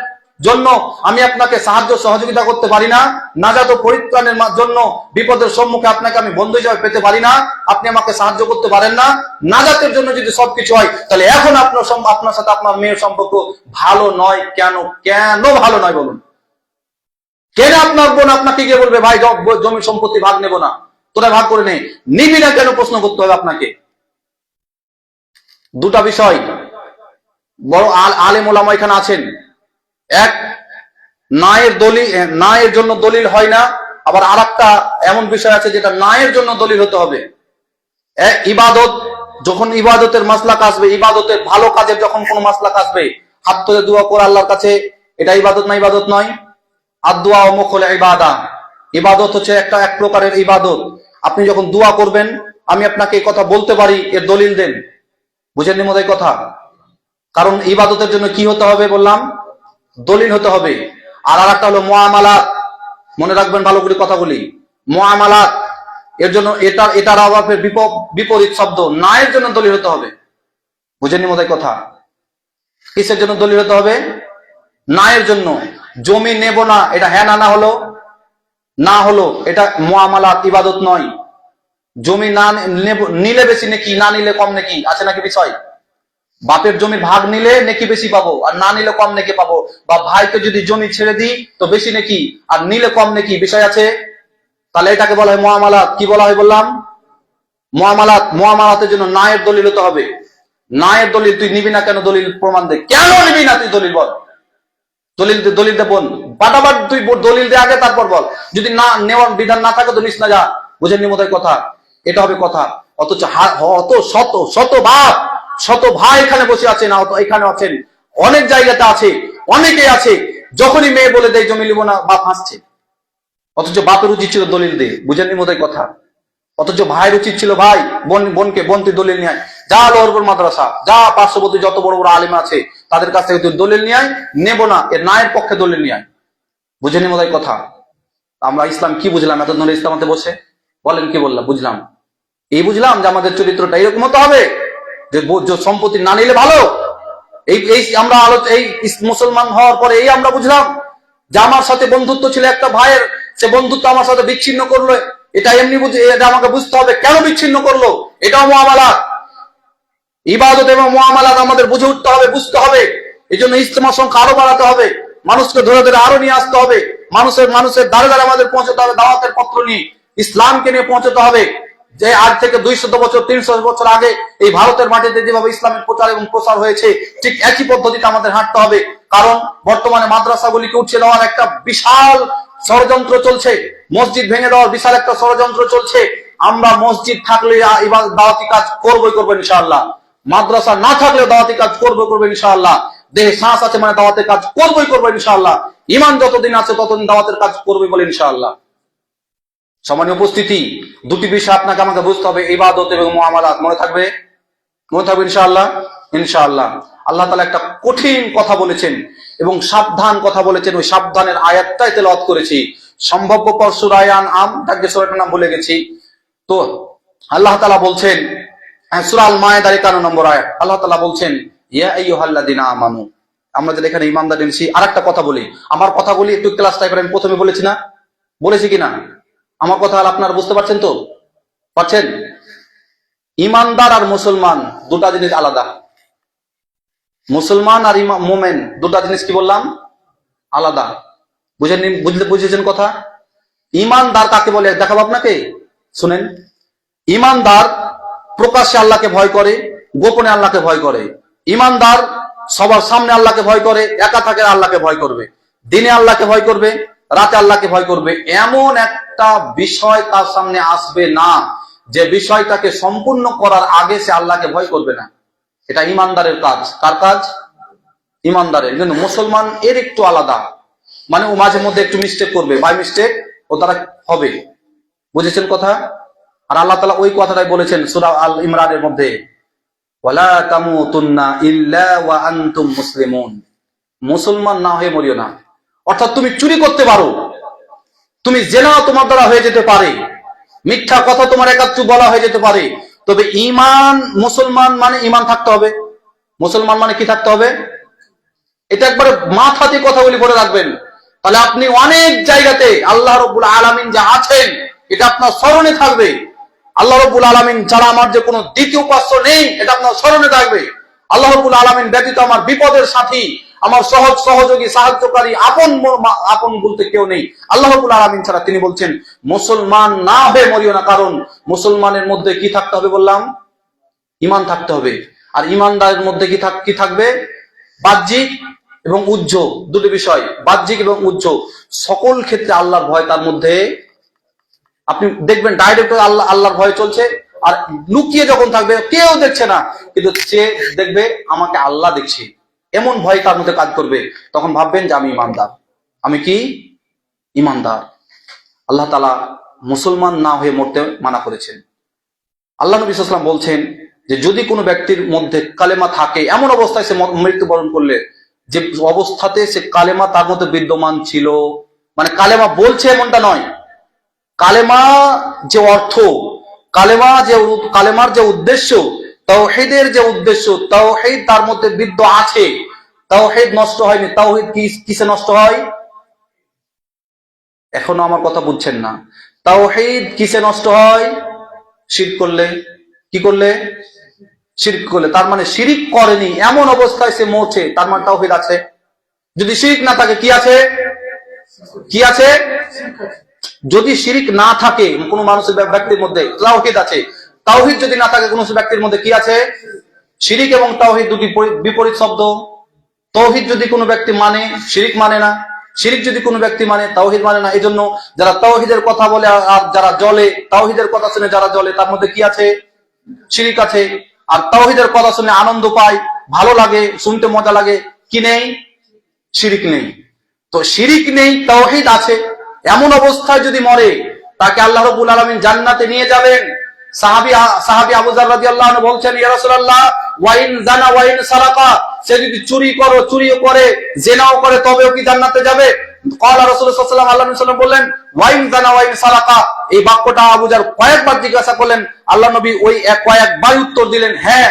জন্য আমি আপনাকে সাহায্য সহযোগিতা করতে পারি না? নাজাত পরিত্রাণের জন্য বিপদের সম্মুখে আপনাকে আমি বন্ধু হিসেবে পেতে পারি না? আপনি আমাকে সাহায্য করতে পারেন না? নাজাতের জন্য যদি সবকিছু হয়, তাহলে এখন আপনার সাথে আপনার মেয়ের সম্পর্ক ভালো নয় কেন? কেন ভালো নয় বলুন? কেন আপনার বোন আপনাকে গিয়ে বলবে ভাই জমি সম্পত্তি ভাগ নেব না, তোরা ভাগ করে নিবি না কেন প্রশ্ন করতে হবে আপনাকে? দুটা বিষয়, বড় আলেম ওলামা এখানে আছেন। এক, নায়ের জন্য দলিল হয় না, আবার আরেকটা এমন বিষয় আছে যেটা নায়ের জন্য দলিল হতে হবে। ইবাদত, যখন ইবাদতের মাসলাক আসবে, ইবাদতের ভালো কাজের যখন কোনো মাসলাক আসবে, হাত তুলে দোয়া করে আল্লাহর কাছে, এটা ইবাদত না ইবাদত নয়? আদ-দুআ মুখুল ইবাদা, ইবাদত হচ্ছে এক প্রকারের ইবাদত। আপনি যখন দোয়া করবেন, আমি আপনাকে এই কথা বলতে পারি, এর দলিল দেন। বুঝেননি মনে কথা? কারণ ইবাদতের জন্য কি হতে হবে বললাম? দলিল হতে হবে। আর আরেকটা হলো মুআমালাত, মনে রাখবেন ভালো করে কথাগুলি। মুআমালাত, এর জন্য এটার আওয়াজের বিপরীত শব্দ, না এর জন্য দলিল হতে হবে। বুঝেননি মনে কথা? কিসের জন্য দলিল হতে হবে? না এর জন্য। জমি নেব না, এটা হ্যাঁ না হলো এটা মুআমালাত, ইবাদত নয়। জমি না নিলে বেশি নাকি, না নিলে কম নাকি, আছে নাকি বিষয়? বাপের জমির ভাগ নিলে নেকি বেশি পাবো, আর না নিলে কম নেকি পাবো। বা ভাইকে যদি জমি ছেড়ে দিই তো বেশি নেকি, আর নিলে কম নেকি, বিষয় আছে। তাহলে এটাকে বলা হয় মুআমালাত। কি বলা হয় বললাম? মুআমালাত। মুআমালাতের জন্য নায়ের দলিল হতে হবে। নায়ের দলিল তুই নিবি না কেন? দলিল প্রমাণ দে। কেন নিবি না তুই? দলিল বল। দলিল দে বোন। বাটাবাট তুই দলিল দে আগে, তারপর বল। যদি না নেওয়ার বিধান না থাকে তো নিস না, যা। বুঝেননি বোধহয় কথা? এটা হবে কথা। অথচ অত শত শত বাপ, শত ভাই এখানে বসে আছেন, এখানে আছেন, অনেক জায়গাতে আছে, অনেকে আছে, যখনই মেয়ে বলে দেয় জমি নিব না, বাপ হাসছে। অথচ বাপের উচিত ছিল দলিল দে। বুঝেননি বোধহয় কথা? অথচ ভাইয়ের উচিত ছিল, ভাই বোন তুই দলিল নিয়ে আয়। যা লোহরপুর মাদ্রাসা, যা পার্শ্ববর্তী যত বড় বড় আলিম আছে তাদের কাছ থেকে তুই দলিল নিয়ে আয়। নেবো না, এর নায়ের পক্ষে দলিল নিয়ে আয়। বুঝেনি বোধহয় কথা? আমরা ইসলাম কি বুঝলাম এত ধরে ইসলামাতে বসে? বলেন কি বললাম? বুঝলাম এই বুঝলাম যে আমাদের চরিত্রটা এরকম হতে হবে, যে সম্পত্তি না নিলে ভালো। এই আমরা এই মুসলমান হওয়ার পরে এই আমরা বুঝলাম যে আমার সাথে বন্ধুত্ব ছিল একটা ভাইয়ের, সে বন্ধুত্ব আমার সাথে বিচ্ছিন্ন করলো। এটা এমনি বুঝে, এটা আমাকে বুঝতে হবে কেন বিচ্ছিন্ন করলো। এটাও মুআমালাত। ইবাদত এবং মুআমালাত আমাদের বুঝে উঠতে হবে, বুঝতে হবে। এই জন্য ইজতেমার সংখ্যা আরো বাড়াতে হবে, মানুষকে ধরে ধরে আরো নিয়ে আসতে হবে, মানুষের দ্বারে দ্বারে আমাদের পৌঁছতে হবে, দাওয়াতের পত্র নিয়ে ইসলামকে নিয়ে পৌঁছতে হবে। যে আজ থেকে 200 বছর 300 বছর আগে এই ভারতের মাটিতে যেভাবে ইসলামের প্রচার এবং প্রসার হয়েছে, ঠিক একই পদ্ধতিতে আমাদের হাঁটতে হবে। কারণ বর্তমানে মাদ্রাসাগুলিকে উঠিয়ে দেওয়ার একটা বিশাল ষড়যন্ত্র চলছে, মসজিদ ভেঙে দেওয়ার বিশাল একটা ষড়যন্ত্র চলছে। আমরা মসজিদ থাকলে এবার দাওয়াতি কাজ করবো ইনশাআল্লাহ, মাদ্রাসা না থাকলে দাওয়াতি কাজ করবো ইনশাআল্লাহ, দেহে শ্বাস আছে মানে দাওয়াতের কাজ করবো ইনশাআল্লাহ, ইমান যতদিন আছে ততদিন দাওয়াতের কাজ করবে বলে ইনশাআল্লাহ। সম্মানীয় উপস্থিতি, দুটি বিষয় আপনাকে আমাকে বুঝতে হবে, ইবাদত এবং মুআমালাত। মনে থাকবে? মনে থাকবে ইনশাআল্লাহ। ইনশাআল্লাহ আল্লাহ তাআলা একটা কঠিন কথা বলেছেন এবং সাবধান কথা বলেছেন। ওই সাবধানের আয়াতটাই তেলাওয়াত করেছি। সম্ভাব্যপর সূরা আনআম, তাকে সূরাটার নাম ভুলে গেছি। তো আল্লাহ তাআলা বলছেন, সূরা আল মায়েদার 51 নম্বর আয়াত, আল্লাহ তাআলা বলছেন, ইয়া আইয়ুহাল্লাযিনা আমানু। আমরা যে এখানে ঈমানদার এনেছি। আরেকটা কথা বলি, আমার কথাগুলি একটু ক্লাস টাইপের আমি প্রথমে বলেছি না? বলেছি কিনা? আমার কথা আপনারা বুঝতে পারছেন তো? পারছেন? ইমানদার আর মুসলমান দুটা জিনিস আলাদা। মুসলমান আর মোমেন দুটা জিনিস কি বললাম? আলাদা। বুঝেছেন কথা? ইমানদার কাকে বলে দেখাবো আপনাকে, শুনেন। ইমানদার প্রকাশ্যে আল্লাহকে ভয় করে, গোপনে আল্লাহকে ভয় করে। ইমানদার সবার সামনে আল্লাহকে ভয় করে, একা থাকে আল্লাহকে ভয় করবে, দিনে আল্লাহকে ভয় করবে, রাতে আল্লাহকে ভয় করবে। এমন একটা বিষয় তার সামনে আসবে না যে বিষয়টাকে সম্পূর্ণ করার আগে সে আল্লাহকে ভয় করবে না। এটা ইমানদারের কাজ। কার কাজ? ইমানদারের। কিন্তু মুসলমান এর একটু আলাদা, মানে ও মাঝে মধ্যে একটু মিস্টেক করবে, বাই মিস্টেক ও তারা হবে। বুঝেছেন কথা? আর আল্লাহ তাআলা ওই কথাটাই বলেছেন সূরা আল ইমরানের মধ্যে, ওয়ালা তামুতুন্না ইল্লা ওয়া আনতুম মুসলিমুন। মুসলমান না হয়ে মরিও না। অর্থাৎ তুমি চুরি করতে পারো, তুমি জেনা তোমার দ্বারা হয়ে যেতে পারে, মিথ্যা কথা তোমার একাত্তু বলা হয়ে যেতে পারে, তবে ঈমান, মুসলমান মানে ঈমান থাকতে হবে। মুসলমান মানে কি থাকতে হবে? এটা একবারে মাথা দিয়ে কথাগুলি বলে রাখবেন, তাহলে আপনি অনেক জায়গাতে আল্লাহ রাব্বুল আলামিন যা আছেন এটা আপনার স্মরণে থাকবে। আল্লাহ রাব্বুল আলামিন ছাড়া আমার যে কোনো দ্বিতীয় উপাস্য নেই, এটা আপনার স্মরণে থাকবে। আল্লাহ রাব্বুল আলামিন ব্যতীত আমার বিপদের সাথী, আমার সহযোগী, সাহায্যকারী, আপন বলতে কেউ নেই আল্লাহ রাব্বুল আলামিন ছাড়া। তিনি বলছেন মুসলমান না হয়ে মরিও না, কারণ মুসলমানের মধ্যে কি থাকতে হবে বললাম? ঈমান থাকতে হবে। আর ঈমানদারের মধ্যে কি থাকবে? বাহ্যিক এবং উহ্য, দুটি বিষয়, বাহ্যিক এবং উহ্য। সকল ক্ষেত্রে আল্লাহর ভয় তার মধ্যে। আপনি দেখবেন ডাইরেক্ট আল্লাহর ভয় চলছে, আর লুকিয়ে যখন থাকবে কেউ দেখছে না, কিন্তু সে দেখবে আমাকে আল্লাহ দেখছে, এমন ভয় তার মধ্যে কাজ করবে। তখন ভাববেন যে আমি ইমানদার। আমি কি? ইমানদার। আল্লাহ তাআলা মুসলমান না হয়ে মরতে মানা করেছেন। আল্লাহ নবী সাল্লাল্লাহু আলাইহি ওয়াসাল্লাম বলছেন যে যদি কোনো ব্যক্তির মধ্যে কালেমা থাকে, এমন অবস্থায় সে মৃত্যুবরণ করলে যে অবস্থাতে সে কালেমা তার মধ্যে বিদ্যমান ছিল, মানে কালেমা বলছে এমনটা নয়, কালেমা যে অর্থ, কালেমার যে উদ্দেশ্য, তাওহীদের যে উদ্দেশ্য, তাওহীদ তার মধ্যে বিদ্য আছে, তাওহীদ নষ্ট হয়নি। তাওহীদ কিসে নষ্ট হয়? এখনো আমার কথা বুঝছেন না। তাওহীদ কিসে নষ্ট হয়? শিরক করলে। কি করলে? শিরক করলে, তার মানে শিরিক করেনি এমন অবস্থায় সে মরছে, তার মানে তাওহীদ আছে। যদি শিরিক না থাকে কি আছে? কি আছে? যদি শিরিক না থাকে কোন মানুষের ব্যক্তির মধ্যে, তাওহীদ আছে। তাওহীদ যদি না থাকে কোন ব্যক্তির মধ্যে কি আছে? শিরিক এবং তাওহীদ দুটি বিপরীত শব্দ। তাওহীদ যদি কোনো ব্যক্তি মানে, শিরিক মানে না। শিরিক যদি কোনো ব্যক্তি মানে, তাওহীদ মানে না। এজন্য যারা তাওহীদের কথা বলে আর যারা জ্বলে, তাওহীদের কথা শুনে যারা জ্বলে, তার মধ্যে কি আছে? শিরিক আছে। আর তাওহীদের কথা শুনে আনন্দ পায়, ভালো লাগে, শুনতে মজা লাগে, কি নেই? শিরিক নেই। তো শিরিক নেই, তাওহীদ আছে, এমন অবস্থায় যদি মরে, তাকে আল্লাহ রাব্বুল আলামিন জান্নাতে নিয়ে যাবেন। সাহাবী আবু যার রাদিয়াল্লাহু আনহু বলছেন, ইয়া রাসূলুল্লাহ, ওয়া ইন জানা ওয়া ইন সারাকা, সে যদি চুরিও করে, জিনাও করে, তবেও কি জান্নাতে যাবে? ক্বালা রাসূলুল্লাহ সাল্লাল্লাহু আলাইহি ওয়াসাল্লাম, আল্লাহ নবী সাল্লাল্লাহু আলাইহি ওয়াসাল্লাম বললেন, ওয়া ইন জানা ওয়া ইন সারাকা। এই বাক্যটা আবু যার কয়েকবার জিজ্ঞাসা করলেন, আল্লাহ নবী ওই কয়েকবার উত্তর দিলেন, হ্যাঁ,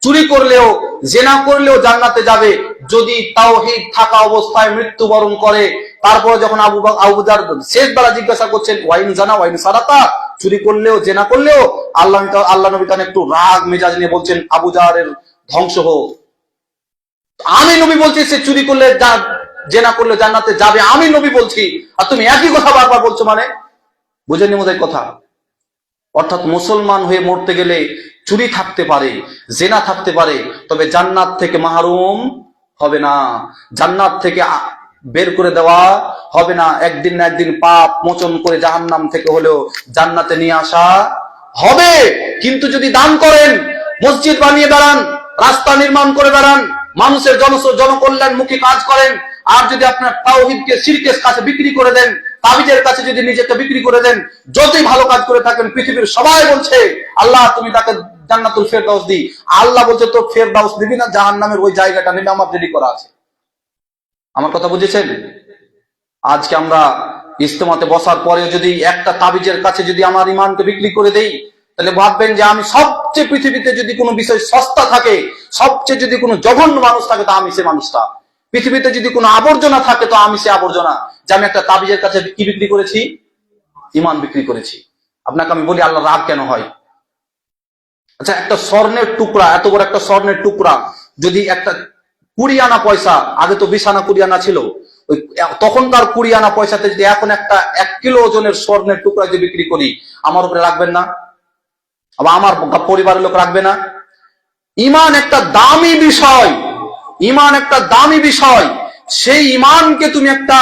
চুরি করলেও, জিনা করলেও জান্নাতে যাবে, যদি তাওহীদ থাকা অবস্থায় মৃত্যুবরণ করে। তারপরে যখন আবু যার শেষ বেলা জিজ্ঞাসা করছেন, ওয়াইন জানা ওয়াইন সারাকা, চুরি করলেও, জিনা করলেও, আল্লাহ নবী তখন একটু রাগ মেজাজ নিয়ে বলছেন, আবু যারের ধ্বংস হোক। আমি নবী বলছি সে চুরি করলে, জিনা করলে জান্নাতে যাবে, আমি নবী বলছি, আর তুমি একই কথা বারবার বলছো, মানে বুঝেনি মোদের কথা? অর্থাৎ মুসলমান হয়ে মরতে গেলে চুরি থাকতে পারে, জেনা থাকতে পারে, তবে জান্নাত থেকে মাহরুম হবে না, জান্নাত থেকে বের করে দেওয়া হবে না। একদিন না একদিন পাপ মোচন করে জাহান্নাম থেকে হলেও জান্নাতে নিয়ে আসা হবে। কিন্তু যদি দান করেন, মসজিদ বানিয়ে দাঁড়ান, রাস্তা নির্মাণ করে দাঁড়ান, মানুষের জনকল্যাণমুখী কাজ করেন, আর যদি আপনার তাওহীদকে শিরকের কাছে বিক্রি করে দেন, তাবিজের কাছে যদি নিজেকে বিক্রি করে দেন, যতই ভালো কাজ করে থাকেন, পৃথিবীর সবাই বলছে আল্লাহ তুমি তাকে জান্নাতুল ফেরদাউস দি, আল্লাহ বলছে তো ফেরদাউস দিবি না, জাহান্নামের ওই জায়গাটা নেবে, আমার রেডি করা আছে। আমার কথা বুঝেছেন? আজকে আমরা ইজতেমাতে বসার পরেও যদি একটা তাবিজের কাছে যদি আমার ইমানকে বিক্রি করে দেই, তাহলে ভাববেন যে আমি সবচেয়ে পৃথিবীতে যদি কোনো বিষয় সস্তা থাকে, সবচেয়ে যদি কোনো জঘন্য মানুষ থাকে, তো আমি সে মানুষটা। পৃথিবীতে যদি কোনো আবর্জনা থাকে, তো আমি সে আবর্জনা, যে আমি একটা তাবিজের কাছে কি বিক্রি করেছি? ইমান বিক্রি করেছি। আপনাকে আমি বলি, আল্লাহ রাগ কেন হয়? আচ্ছা, একটা স্বর্ণের টুকরা, এত বড় একটা স্বর্ণের টুকরা, যদি একটা 20 আনা পয়সা, আগে তো 20 আনা 20 আনা ছিল, ওই তখনকার 20 আনা পয়সাতে যদি এখন একটা 1 কিলো ওজনের স্বর্ণের টুকরা যদি বিক্রি করি, আমার উপরে রাখবেন না? আবার আমার পরিবারের লোক রাখবে না? ইমান একটা দামি বিষয়, ইমান একটা দামি বিষয়। সেই ইমানকে তুমি একটা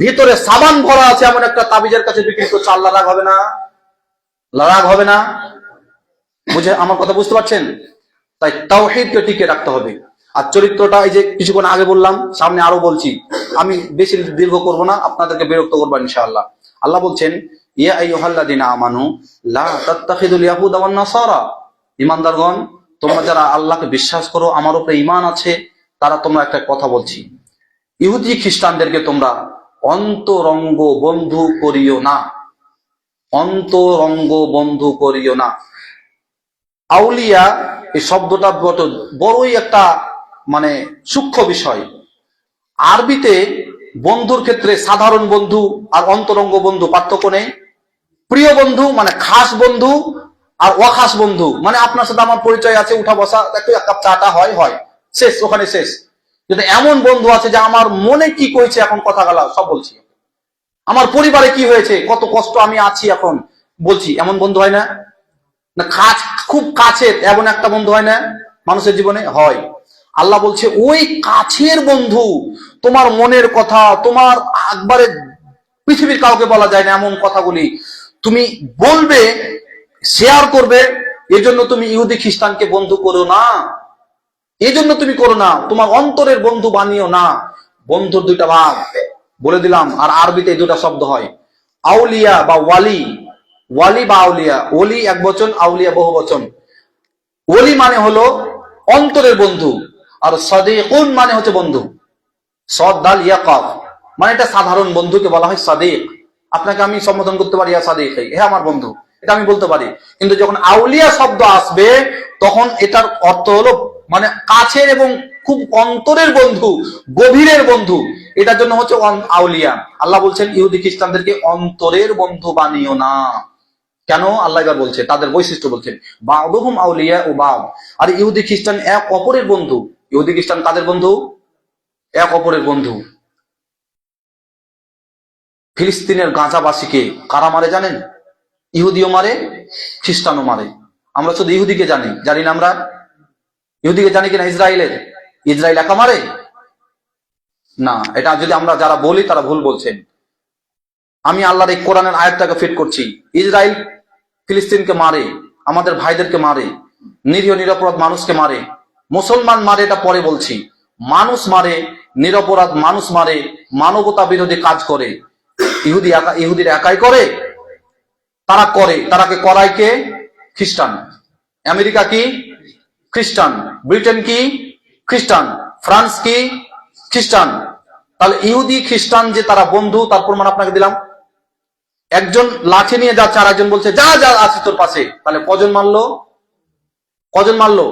ভিতরে সাবান ভরা আছে এমন একটা তাবিজের কাছে বিক্রি করছো, আল্লাহ রাগ হবে না? রাগ হবে না? বুঝে আমার কথা বুঝতে পারছেন? তাই তাওহীদকে টিকে রাখতে হবে। আর চরিত্রটা, এই যে কিছুক্ষণ আগে বললাম, সামনে আরো বলছি, আমি বেশি দীর্ঘ করব না, আপনাদেরকে বিরক্ত করবো ইনশাআল্লাহ। আল্লাহ বলছেন, ইয়া আইয়ুহাল্লাযিনা আমানু লা তাত্তাখিযুল ইয়াহুদা ওয়ান নাসারা, ঈমানদারগণ, তোমরা যারা আল্লাহকে বিশ্বাস করো, আমার উপরে ঈমান আছে, তারা, তোমরা একটা কথা বলছি, ইহুদি খ্রিস্টানদেরকে তোমরা অন্তরঙ্গ বন্ধু করিও না, অন্তরঙ্গ বন্ধু করিও না। আউলিয়া এই শব্দটা বড়ই একটা মানে সূক্ষ্ম বিষয়। আরবিতে বন্ধুর ক্ষেত্রে সাধারণ বন্ধু আর অন্তরঙ্গ বন্ধু পার্থক্য নেই। প্রিয় বন্ধু মানে খাস বন্ধু, আর অখাস বন্ধু মানে আপনার সাথে আমার পরিচয় আছে, উঠা বসা, একটু এক কাপ চাটা হয়, শেষ, ওখানে শেষ। কিন্তু এমন বন্ধু আছে যে আমার মনে কি কইছে এখন কথা গলা সব বলছি, আমার পরিবারে কি হয়েছে, কত কষ্ট আমি আছি এখন বলছি, এমন বন্ধু হয় না? না খুব কাছের এমন একটা বন্ধু হয় না মানুষের জীবনে? হয়। আল্লাহ বলছে ওই কাছের বন্ধু, তোমার মনের কথা, তোমার একবারে পৃথিবীর কাউকে বলা যায় না এমন কথাগুলি তুমি বলবে, শেয়ার করবে, এজন্য তুমি ইহুদি খ্রিস্টানকে বন্ধু করো না, এজন্য তুমি করো না, তোমার অন্তরের বন্ধু বানিও না। বন্ধুর দুইটা ভাগ বলে দিলাম, আর আরবিতে দুটা শব্দ হয়, আউলিয়া বা ওয়ালি, ওয়ালি বা আউলিয়া, ওলি এক বচন, আউলিয়া বহু বচন। ওলি মানে হলো অন্তরের বন্ধু, আর সাদিকুন মানে হচ্ছে বন্ধু, সদ দাল ইয়া কাফ, মানে এটা সাধারণ বন্ধুকে বলা হয় সাদিক। আপনাকে আমি সম্বোধন করতে পারি, ইয়া সাদিক, হে আমার বন্ধু, এটা আমি বলতে পারি। কিন্তু যখন আউলিয়া শব্দ আসবে, তখন এটার অর্থ হলো মানে কাছের এবং খুব অন্তরের বন্ধু, গভীরের বন্ধু, এটার জন্য হচ্ছে আউলিয়া। আল্লাহ বলছেন ইহুদি খ্রিস্টানদেরকে অন্তরের বন্ধু বানিও না। কেন আল্লাহ এবার বলছে, তাদের বৈশিষ্ট্য বলছেন, বা'দুহুম আউলিয়া ও বা'দ। আর ইহুদি খ্রিস্টান এক অপরের বন্ধু। ইহুদি খ্রিস্টান কাদের বন্ধু? এক অপরের বন্ধু। ফিলিস্তিনের গাজাবাসীকে কারা মারে জানেন? ইহুদিও মারে, খ্রিস্টানও মারে। আমরা শুধু ইহুদিকে জানি, জানি না? আমরা ইহুদিকে জানি কিনা? ইসরায়েল একা মারে না। এটা যদি আমরা যারা বলি তারা ভুল বলছেন। আমি আল্লাহর এই কোরআনের আয়াতটাকে ফিট করছি। ইসরায়েল ফিলিস্তিনকে মারে, আমাদের ভাইদেরকে মারে, নিরীহ নিরপরাধ মানুষকে মারে। মুসলমান মারে এটা পরে বলছি। মানুষ মারে, নিরপরাধ মানুষ মারে, মানবতা বিরোধী কাজ করে। ইহুদির একাই করে? তারা করে। তারাকে করায় কে? খ্রিস্টান। আমেরিকা কি? খ্রিস্টান। ব্রিটেন কি? খ্রিস্টান। ফ্রান্স কি? খ্রিস্টান। তাহলে ইহুদি খ্রিস্টান যে তারা বন্ধু, তার প্রমাণ আপনাকে দিলাম। একজন লাঠি নিয়ে যাচ্ছে, আর একজন বলছে যা যা আছে তোর পাশে। তাহলে কজন মারলো? কজন মারলো?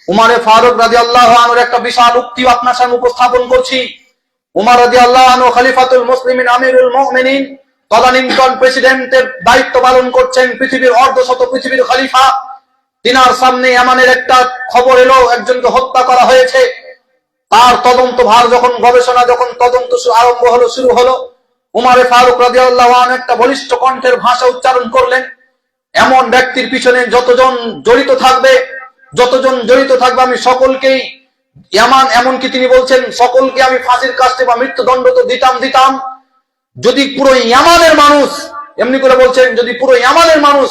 উমারে ফারুক রাদিয়াল্লাহু আনহুর একটা বিশাল উক্তি আপনার সামনে উপস্থাপন করছি। উমর রাদিয়াল্লাহু আনহু খলিফাতুল মুসলিমিন, আমিরুল মুমিনিন, তদানীন্তন প্রেসিডেন্টের দায়িত্ব পালন করছেন, পৃথিবীর অর্ধশত পৃথিবীর খলিফা। তিনার সামনে এমনের একটা খবর এলো, একজনকে হত্যা করা হয়েছে। তার তদন্ত ভার যখন, গবেষণা যখন তদন্ত আরম্ভ হলো, শুরু হলো, উমারে ফারুক রাদিয়াল্লাহু আনহু একটা বলিষ্ঠ কণ্ঠের ভাষা উচ্চারণ করলেন, এমন ব্যক্তির পিছনে যতজন জড়িত থাকবে আমি সকলকেই এমনকি তিনি বলছেন সকলকে আমি ফাঁসির কাস্টে বা মৃত্যুদণ্ড তো দিতাম যদি পুরো ইয়ামানের মানুষ, এমনি করে বলছেন, যদি পুরো ইয়ামানের মানুষ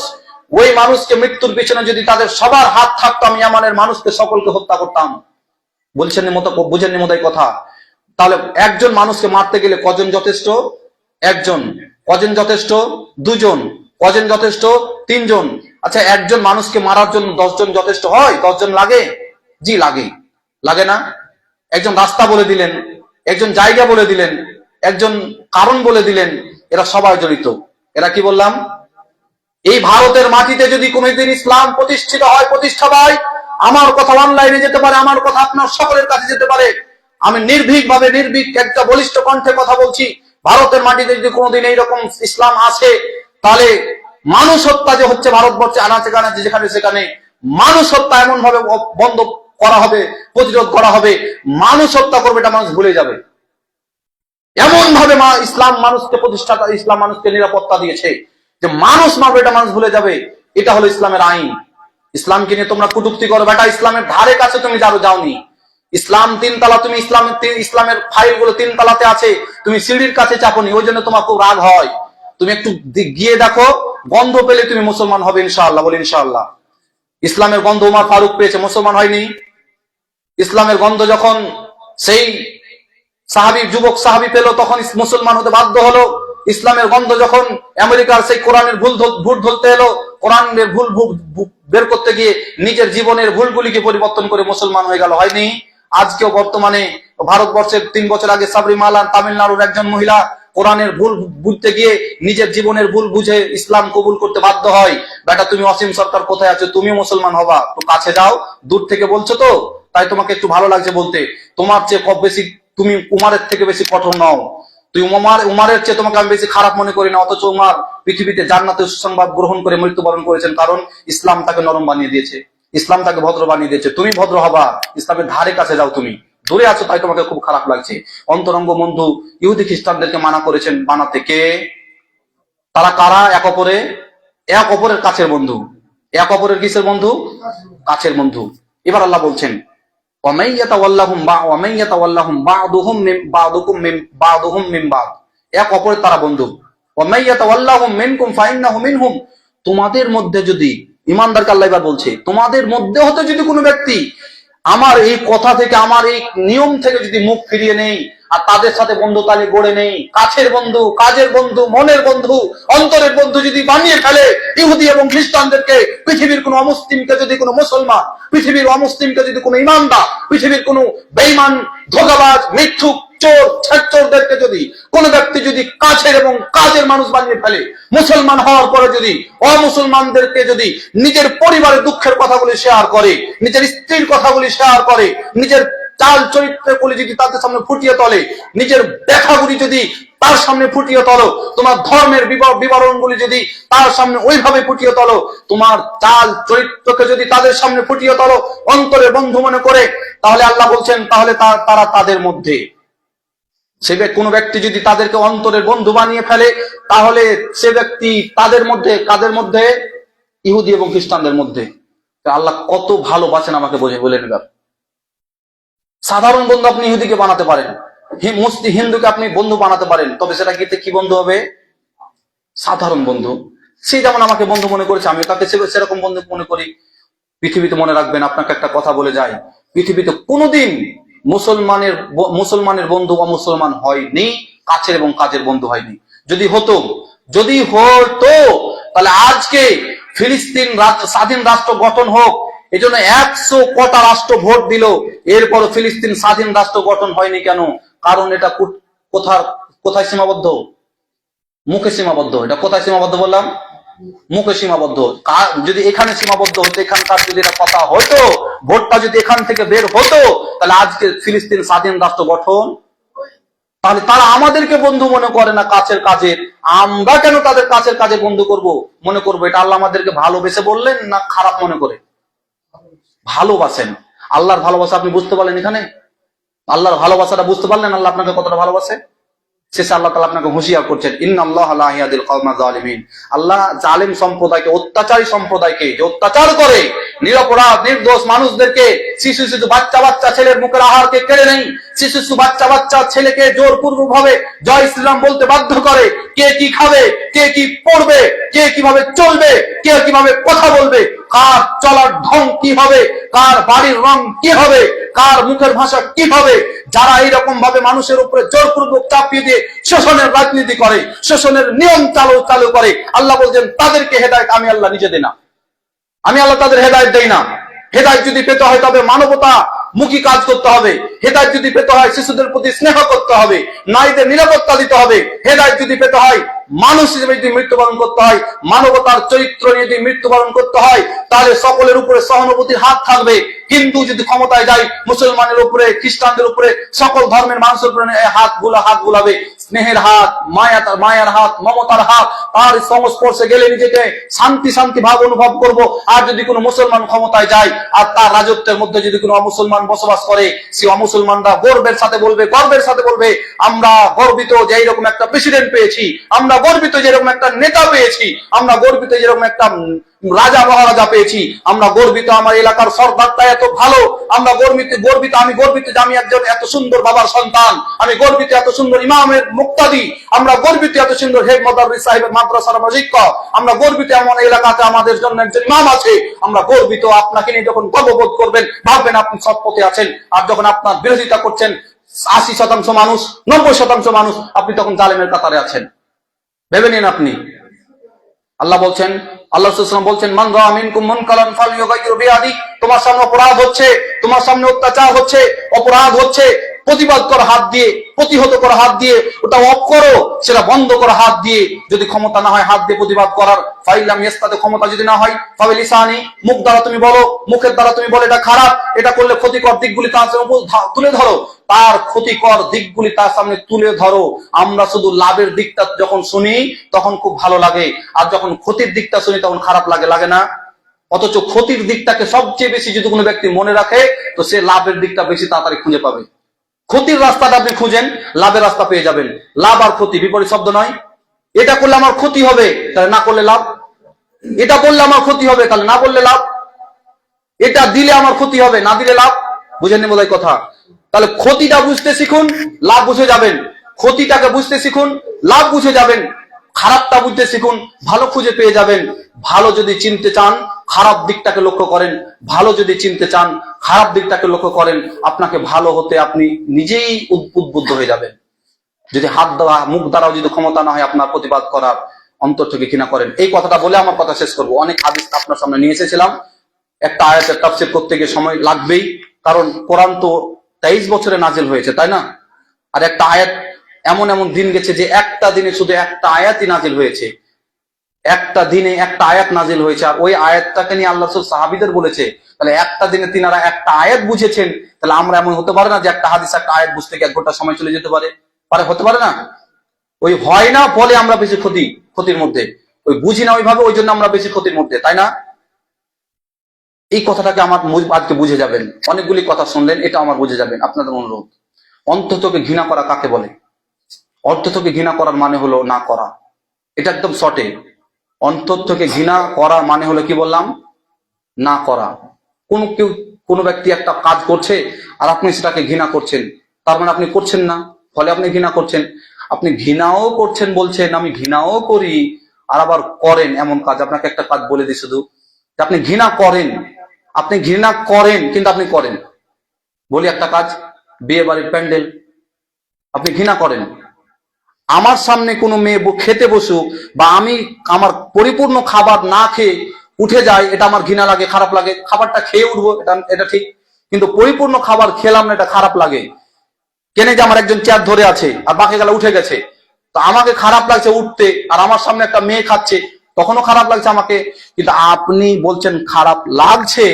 ওই মানুষকে মৃত্যুর পিছনে যদি তাদের সবার হাত থাকতো, আমি ইয়ামানের মানুষকে সকলকে হত্যা করতাম। বলছেন মতো, বুঝেননি মতো কথা? তাহলে একজন মানুষকে মারতে গেলে কজন যথেষ্ট? একজন। কজন যথেষ্ট? দুজন। কজন যথেষ্ট? তিনজন। আচ্ছা, একজন মানুষকে মারার জন্য 10 জন যথেষ্ট হয়? 10 জন লাগে? জি লাগে। লাগে না? একজন রাস্তা বলে দিলেন, একজন জায়গা বলে দিলেন, একজন কারণ বলে দিলেন, এরা সবাই জড়িত। এরা কি বললাম? এই ভারতের মাটিতে যদি কোনোদিন ইসলাম প্রতিষ্ঠিত হয়, প্রতিষ্ঠা পায়, আমার কথা অনলাইনে যেতে পারে, আমার কথা আপনার সকলের কাছে যেতে পারে। আমি নির্ভীক একটা বলিষ্ঠ কণ্ঠে কথা বলছি। ভারতের মাটিতে যদি কোনোদিন এইরকম ইসলাম আসে, তাহলে মানুষ হত্যা যে হচ্ছে ভারতবর্ষে আনাচে কানাচে যেখানে সেখানে, মানুষ হত্যা এমন ভাবে বন্ধ করা হবে, প্রতিরোধ করা হবে। মানুষ হত্যা করবে এটা মানুষ ভুলে যাবে। এমন ভাবে ইসলাম মানুষকে প্রতিষ্ঠাতা, ইসলাম মানুষকে নিরাপত্তা দিয়েছে যে মানুষ মারবে এটা মানুষ ভুলে যাবে। এটা হলো ইসলামের আইন। ইসলামকে নিয়ে তোমরা কটূক্তি করো, বেটা ইসলামের ধারে কাছে তুমি যাওনি। ইসলাম 3 তলা, তুমি ইসলামের ফাইল গুলো 3 তলাতে আছে, তুমি সিঁড়ির কাছে চাপনি, ওই জন্য তোমার খুব রাগ হয়। তুমি একটু গিয়ে দেখো, গন্ধ পেলে তুমি মুসলমান হবে ইনশাআল্লাহ। বলি ইনশাআল্লাহ। ইসলামের গন্ধ উমর ফারুক পেয়েছে, মুসলমান হয়নি। ইসলামের গন্ধ যখন সেই যুবক সাহাবি পেল, তখন মুসলমান হতে বাধ্য হলো। ইসলামের গন্ধ যখন আমেরিকার সেই কোরআনের ভুল ধরতে এলো, কোরআনের ভুল বের করতে গিয়ে নিজের জীবনের ভুলগুলিকে পরিবর্তন করে মুসলমান হয়ে গেল, হয়নি? আজকেও বর্তমানে ভারতবর্ষের 3 বছর আগে সাবরিমালা তামিলনাড়ুর একজন মহিলা কোরআনের ভুল বুঝতে গিয়ে নিজের জীবনের ভুল বুঝে ইসলাম কবুল করতে বাধ্য হয়। বেটা তুমি অসীম সরকার কোথায় আছো? তুমি মুসলমান হবা তো কাছে যাও। দূর থেকে বলছো তো, তাই তোমাকে একটু ভালো লাগছে বলতে। তোমার চেয়ে কম বেশি, তুমি উমারের থেকে বেশি কঠোর নও। তুই উমারের চেয়ে তোমাকে আমি বেশি খারাপ মনে করি না। অথচ উমার পৃথিবীতে জান্নাতের সুসংবাদ গ্রহণ করে মৃত্যুবরণ করেছেন, কারণ ইসলাম তাকে নরম বানিয়ে দিয়েছে, ইসলাম তাকে ভদ্র বানিয়ে দিয়েছে। তুমি ভদ্র হবা, ইসলামের ধারে কাছে যাও। তুমি দূরে আছো তাই তোমাকে খুব খারাপ লাগছে। অন্তরঙ্গ বন্ধু ইহুদি খ্রিস্টানদেরকে মানা করেছেন বানাতে কে? তারা কারা? এক অপরের কাছের বন্ধু। এক অপরের কিসের বন্ধু? কাছের বন্ধু। এবার আল্লাহ বলছেন, এক অপরের তারা বন্ধু। তোমাদের মধ্যে যদি, ইমানদারকে আল্লাহ এবার বলছে, তোমাদের মধ্যে হতে যদি কোনো ব্যক্তি আমার এই কথা থেকে, আমার এই নিয়ম থেকে যদি মুখ ফিরিয়ে নেই, আর তাদের সাথে বন্ধুতালি গড়ে নেই, কাছের বন্ধু, কাজের বন্ধু, মনের বন্ধু, অন্তরের বন্ধু যদি বানিয়ে ফেলে ইহুদি এবং খ্রিস্টানদেরকে, পৃথিবীর কোন অমুসলিমকে যদি কোনো মুসলমান, পৃথিবীর অমুসলিমকে যদি কোনো ইমানদার, পৃথিবীর কোনো বেঈমান, ধোঁকাবাজ, মিথ্যুক, চোর, ছাত্রদেরকে যদি কোন ব্যক্তি যদি কাছের এবং কাজের মানুষ বানিয়ে ফেলে, মুসলমান হওয়ার পরে যদি অমুসলমানদেরকে যদি নিজের পরিবারের দুঃখের কথাগুলি শেয়ার করে, নিজের স্ত্রীর কথাগুলি শেয়ার করে, নিজের চাল চরিত্রগুলি যদি তাদের সামনে ফুটিয়ে তোলে, নিজের দেখাগুলি যদি তার সামনে ফুটিয়ে তোলো, তোমার ধর্মের বিবরণগুলি যদি তার সামনে ওইভাবে ফুটিয়ে তোলো, তোমার চাল চরিত্রকে যদি তাদের সামনে ফুটিয়ে তোলো অন্তরে বন্ধু মনে করে, তাহলে আল্লাহ বলছেন তাহলে তারা তাদের মধ্যে, সে কোনো ব্যক্তি যদি তাদেরকে অন্তরের বন্ধু বানিয়ে ফেলে, তাহলে সে ব্যক্তি তাদের মধ্যে, কাদের মধ্যে? ইহুদি এবং খ্রিস্টানদের মধ্যে। আল্লাহ কত ভালোবাসেন আমাকে বলে নেবেন। সাধারণ বন্ধু আপনি ইহুদিকে বানাতে পারেন, হিন্দুকে আপনি বন্ধু বানাতে পারেন, তবে সেটা কি বন্ধু হবে? সাধারণ বন্ধু। সে যেমন আমাকে বন্ধু মনে করেছে, আমি তাকে সেরকম বন্ধু মনে করি। পৃথিবীতে মনে রাখবেন, আপনাকে একটা কথা বলে যাই, পৃথিবীতে কোনোদিন মুসলমানের বন্ধু বা মুসলমান হয়নি, কাছের এবং কাজের বন্ধু হয়নি। যদি হতো তাহলে আজকে ফিলিস্তিন স্বাধীন রাষ্ট্র গঠন হোক, এই জন্য 100 কটা রাষ্ট্র ভোট দিল, এরপর ফিলিস্তিন স্বাধীন রাষ্ট্র গঠন হয়নি কেন? কারণ এটা কোথায় সীমাবদ্ধ? মুখে সীমাবদ্ধ। এটা কোথায় সীমাবদ্ধ বললাম? মুখে সীমাবদ্ধ। যদি এখানে সীমাবদ্ধ হতো, এখানকার যদি এটা কথা হতো, ভোটটা যদি এখান থেকে বের হতো, তাহলে আজকে ফিলিস্তিন স্বাধীন রাষ্ট্র গঠন। তাহলে তারা আমাদেরকে বন্ধু মনে করে না কাছের কাজের, আমরা কেন তাদের কাছের কাজে বন্ধু মনে করবো? এটা আল্লাহ আমাদেরকে ভালোবেসে বললেন না খারাপ মনে করে? ভালোবাসেন। আল্লাহর ভালোবাসা আপনি বুঝতে পারলেন? এখানে আল্লাহর ভালোবাসাটা বুঝতে পারলেন? আল্লাহ আপনাকে কতটা ভালোবাসে। শেষে আল্লাহ তাআলা আপনাকে হুঁশিয়ার করছেন, ইন্নাল্লাহা লা ইয়াহদিল কওমাজ জালিমিন। আল্লাহ জালিম সম্প্রদায়কে, অত্যাচারী সম্প্রদায়কে, যে অত্যাচার করে নিরপরাধ নির্দোষ মানুষদেরকে, শিশু বাচ্চা ছেলের মুখের আহারকে কেড়ে নেই, শিশু বাচ্চা ছেলেকে জোরপূর্বক ভাবে জয় শ্রীরাম বলতে বাধ্য করে, কে কি খাবে, কে কি পড়বে, কে কিভাবে চলবে, কে কিভাবে কথা বলবে, কার চলার ঢং কি হবে, কার বাড়ির রং কি হবে, কার মুখের ভাষা কি হবে, যারা এইরকম ভাবে মানুষের উপরে জোরপূর্বক চাপিয়ে দিয়ে শোষণের রাজনীতি করে, শোষণের নিয়ম চালু করে, আল্লাহ বলছেন তাদেরকে হেদায়েত আমি আল্লাহ নিজে দেই না। আমি আল্লাহ তাদের হেদায়েত দেই না। হেদায়েত যদি পেতে হয় তবে মানবতা মুখী কাজ করতে হবে। হেদায়েত যদি পেতে হয় শিশুদের প্রতি স্নেহ করতে হবে, নারীদের নিরাপত্তা দিতে হবে। হেদায়েত যদি পেতে হয় মানুষ হিসেবে যদি মৃত্যুবরণ করতে হয়, মানবতার চরিত্র নিয়ে যদি মৃত্যুবরণ করতে হয়, তাহলে সকলের উপরে সহানুভূতির হাত থাকবে। হিন্দু যদি ক্ষমতায় যায়, মুসলমানের উপরে, খ্রিস্টানদের উপরে, সকল ধর্মের মানুষের উপরে হাত বুলাবে। স্নেহের হাত, মায়ার হাত, মমতার হাত, তার সংস্পর্শে গেলে নিজেকে শান্তি ভাব অনুভব করব। আর যদি কোনো মুসলমান ক্ষমতায় যায় আর তার রাজত্বের মধ্যে যদি কোনো অমুসলমান বসবাস করে, সে অমুসলমানরা গর্বের সাথে বলবে আমরা গর্বিত যে এইরকম একটা প্রেসিডেন্ট পেয়েছি, আমরা গর্বিত যে এরকম একটা নেতা পেয়েছি, আমরা গর্বিত যেরকম একটা রাজা মহারাজা পেয়েছি, আমরা গর্বিত আমার এলাকার সরকারটা এত ভালো, আমরা আমি গর্বিত যে আমি একজন এত সুন্দর বাবার সন্তান, আমি গর্বিত এত সুন্দর ইমামের মুক্তাদি, আমরা গর্বিত এত সুন্দর হেড মোদাররিস সাহেবের মাদ্রাসার শিক্ষক, আমরা গর্বিত এমন এলাকাতে আমাদের জন্য একজন ইমাম আছে, আমরা গর্বিত। আপনাকে নিয়ে যখন গর্ববোধ করবেন, ভাববেন আপনি সৎ পথে আছেন। আর যখন আপনার বিরোধিতা করছেন 80% মানুষ, 90% মানুষ, আপনি তখন জালেমের কাতারে আছেন। ভেবে নিন আপনি। আল্লাহ বলছেন, আল্লাহ রাসূল বলছেন, মান রাআ মিনকুম মুনকারান ফালইউগাইয়িরু বিয়াদি। তোমার সামনে অপরাধ হচ্ছে, তোমার সামনে অত্যাচার হচ্ছে, অপরাধ হচ্ছে, প্রতিবাদ করো হাত দিয়ে, প্রতিহত করো হাত দিয়ে, ওটা অফ করো, সেটা বন্ধ করো হাত দিয়ে। যদি ক্ষমতা না হয় হাত দিয়ে প্রতিবাদ করার, ফাইলাম ইস্তাতে, ক্ষমতা যদি না হয়, ফাবে লিসানি, মুখ দ্বারা তুমি বলো, মুখের দ্বারা তুমি বলো এটা খারাপ, এটা করলে ক্ষতিকর দিকগুলি তার সামনে তুলে ধরো, তার ক্ষতিকর দিকগুলি তার সামনে তুলে ধরো। আমরা শুধু লাভের দিকটা যখন শুনি তখন খুব ভালো লাগে, আর যখন ক্ষতির দিকটা শুনি তখন খারাপ লাগে না? অথচ ক্ষতির দিকটাকে সবচেয়ে বেশি যদি কোনো ব্যক্তি মনে রাখে, তো সে লাভের দিকটা বেশি তাড়াতাড়ি খুঁজে পাবে। ক্ষতির রাস্তাটা আপনি খুঁজেন, লাভের রাস্তা পেয়ে যাবেন। লাভ আর ক্ষতি বিপরীত শব্দ নয়। এটা করলে আমার ক্ষতি হবে, তাহলে না করলে লাভ। এটা বললে আমার ক্ষতি হবে, তাহলে না বললে লাভ। এটা দিলে আমার ক্ষতি হবে, না দিলে লাভ। বুঝেননি বোধহয় কথা? তাহলে ক্ষতিটা বুঝতে শিখুন, লাভ বুঝে যাবেন। ক্ষতিটাকে বুঝতে শিখুন, লাভ বুঝে যাবেন। খারাপটা বুঝতে শিখুন, ভালো খুঁজে পেয়ে যাবেন। ভালো যদি চিনতে চান, খারাপ দিকটাকে লক্ষ্য করেন। ভালো যদি চিনতে চান, খারাপ দিকটাকে লক্ষ্য করেন। আপনাকে ভালো হতে আপনি নিজেই উদ্বুদ্ধ হয়ে যাবেন। যদি হাত দ্বারা, মুখ দ্বারাও যদি ক্ষমতা না হয় আপনার প্রতিবাদ করার, অন্তর থেকে ঘৃণা করেন। এই কথাটা বলে আমার কথা শেষ করব। অনেক হাদিস আপনার সামনে নিয়ে এসেছিলাম, একটা আয়াতের তাফসীর করতে গিয়ে সময় লাগবেই, কারণ কোরআন তো 23 বছরে নাজিল হয়েছে, তাই না? আর একটা আয়াত, এমন দিন গেছে যে একটা দিনে শুধু একটা আয়াতই নাজিল হয়েছে, একটা দিনে একটা আয়াত নাজিল হয়েছে। আর ওই আয়াতটাকে নিয়ে আল্লাহ রাসূল সাহাবীদের বলেছে। তাহলে একটা দিনে তিনারা একটা আয়াত বুঝেছেন। তাহলে আমরা এমন হতে পারে না যে একটা হাদিস, একটা আয়াত বুঝতে গিয়ে 1 ঘন্টা সময় চলে যেতে পারে? হতে পারে না? ওই হয় না বলে আমরা বেশি ক্ষতির মধ্যে, ওই বুঝি না ওইভাবে, ওই জন্য আমরা বেশি ক্ষতির মধ্যে, তাই না? এই কথাটাকে আমার আজকে বুঝে যাবেন। অনেকগুলি কথা শুনলেন, এটা আমার বুঝে যাবেন। আপনাদের অনুরোধ, অন্ততকে ঘৃণা করা কাকে বলে? অন্ততকে ঘৃণা করার মানে হলো না করা। এটা একদম শর্টে। অন্ততকে ঘৃণা করা মানে হলো কি বললাম? না করা। কোনো ব্যক্তি একটা কাজ করছে আর আপনি সেটাকে ঘৃণা করছেন, তার মানে আপনি করছেন না, ফলে আপনি ঘৃণা করছেন। আপনি ঘৃণাও করছেন, বলছেন আমি ঘৃণাও করি, আর আবার করেন এমন কাজ। আপনাকে একটা কাজ বলে দিই শুধু, আপনি ঘৃণা করেন, কিন্তু আপনি করেন। বলি একটা কাজ, বিয়ে বাড়ির প্যান্ডেল আপনি ঘৃণা করেন। আমার সামনে কোনো মেয়ে খেতে বসুক, বা আমি আমার পরিপূর্ণ খাবার না খেয়ে উঠে যাই, এটা আমার ঘৃণা লাগে, খারাপ লাগে। খাবারটা খেয়ে উঠবো, এটা ঠিক, কিন্তু পরিপূর্ণ খাবার খেলাম না, এটা খারাপ লাগে। কেন যে আমার একজন চেয়ার ধরে আছে আর বাকি গেলা উঠে গেছে, তো আমাকে খারাপ লাগছে উঠতে, আর আমার সামনে একটা মেয়ে খাচ্ছে, তখনও খারাপ লাগছে আমাকে। কিন্তু আপনি বলছেন খারাপ লাগছে,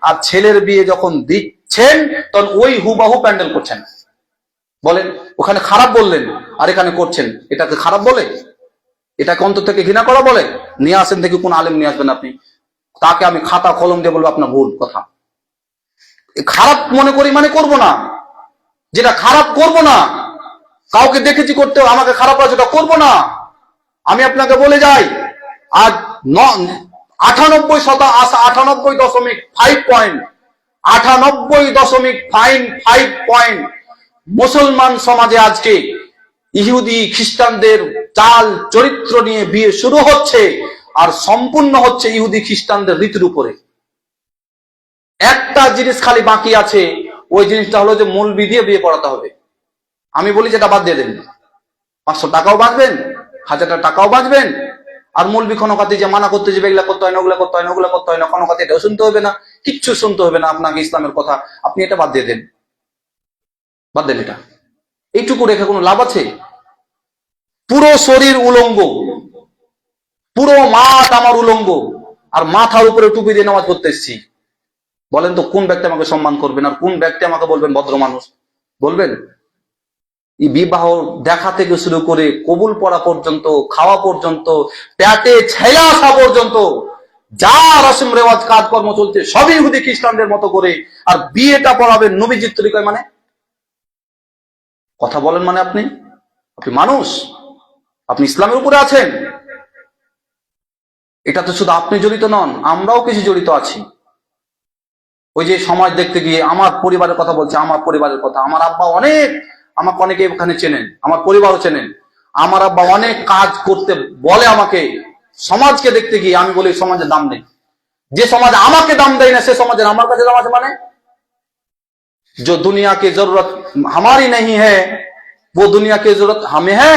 আর ছেলের বিয়ে যখন দিচ্ছেন তখন ওই হুবাহু প্যান্ডেল করছেন। বলেন, ওখানে খারাপ বললেন আর এখানে করছেন, এটাকে খারাপ বলে? এটাকে অন্তর থেকে ঘৃণা করা বলে? নিয়ে আসেন দেখি কোন আলেম নিয়ে আসবেন আপনি, তাকে আমি খাতা কলম দিয়ে বলবো আপনার ভুল কথা। খারাপ মনে করি মানে করবো না, যেটা খারাপ করব না। কাউকে দেখেছি করতে, আমাকে খারাপ লাগছে, ওটা করবো না। আমি আপনাকে বলে যাই, আজ 98.5 পয়েন্ট মুসলমান সমাজে আজকে ইহুদি খ্রিস্টানদের চাল চরিত্র নিয়ে বিয়ে শুরু হচ্ছে, আর সম্পূর্ণ হচ্ছে ইহুদি খ্রিস্টানদের রীতির উপরে। একটা জিনিস খালি বাকি আছে, ওই জিনিসটা হলো যে মৌলবি দিয়ে বিয়ে পড়াতে হবে। আমি বলি যেটা বাদ দিয়ে দেন, 500 টাকাও বাঁচবেন, 1000 টাকাও বাঁচবেন। আর মৌলবি ক্ষণকাতে যে মানা করতে যাবে, এগুলা করতে হয় না, ওগুলা করতে হয় না, ওগুলা করতে হয় না, ক্ষণকাতে এটাও শুনতে হবে না, কিচ্ছু শুনতে হবে না আপনাকে ইসলামের কথা। আপনি এটা বাদ দিয়ে দেন, বাদ দেন এটা। এইটুকু রেখে কোনো লাভ আছে? পুরো শরীর উলঙ্গ, পুরো মাঠ আমার উলঙ্গ, আর মাথার উপরে টুপি দিয়ে নামাজ পড়তে এসেছি। বলেন তো কোন ব্যক্তি আমাকে সম্মান করবেন, আর কোন ব্যক্তি আমাকে বলবেন ভদ্র মানুষ? বলবেন? এই বিবাহ দেখা থেকে শুরু করে কবুল পড়া পর্যন্ত, খাওয়া পর্যন্ত, পেটে ছেলা আসা পর্যন্ত, যা রসম রেওয়াজ কাজকর্ম চলছে সবই ইহুদি খ্রিস্টানদের মতো করে। আর বিয়েটা পড়াবেন নবীজির তরিকায়, মানে কথা বলেন মানে আপনি মানুষ, আপনি ইসলামের উপরে আছেন। এটা তো শুধু আপনি জড়িত নন, আমরাও কিছু জড়িত আছি। ওই যে সমাজ দেখতে গিয়ে, আমার পরিবারের কথা বলছে, আমার পরিবারের কথা, আমার আব্বা আমাকে অনেকে এখানে চেনেন, আমার পরিবারও চেনেন। আমার আব্বা অনেক কাজ করতে বলে আমাকে, সমাজকে দেখতে গিয়ে আমি বলি সমাজের দাম নেই। যে সমাজ আমাকে দাম দেয় না, সে সমাজের আমার কাছে দাম আছে মানে? जो दुनिया की जरूरत हमारी नहीं है, वो दुनिया की जरूरत हमें है।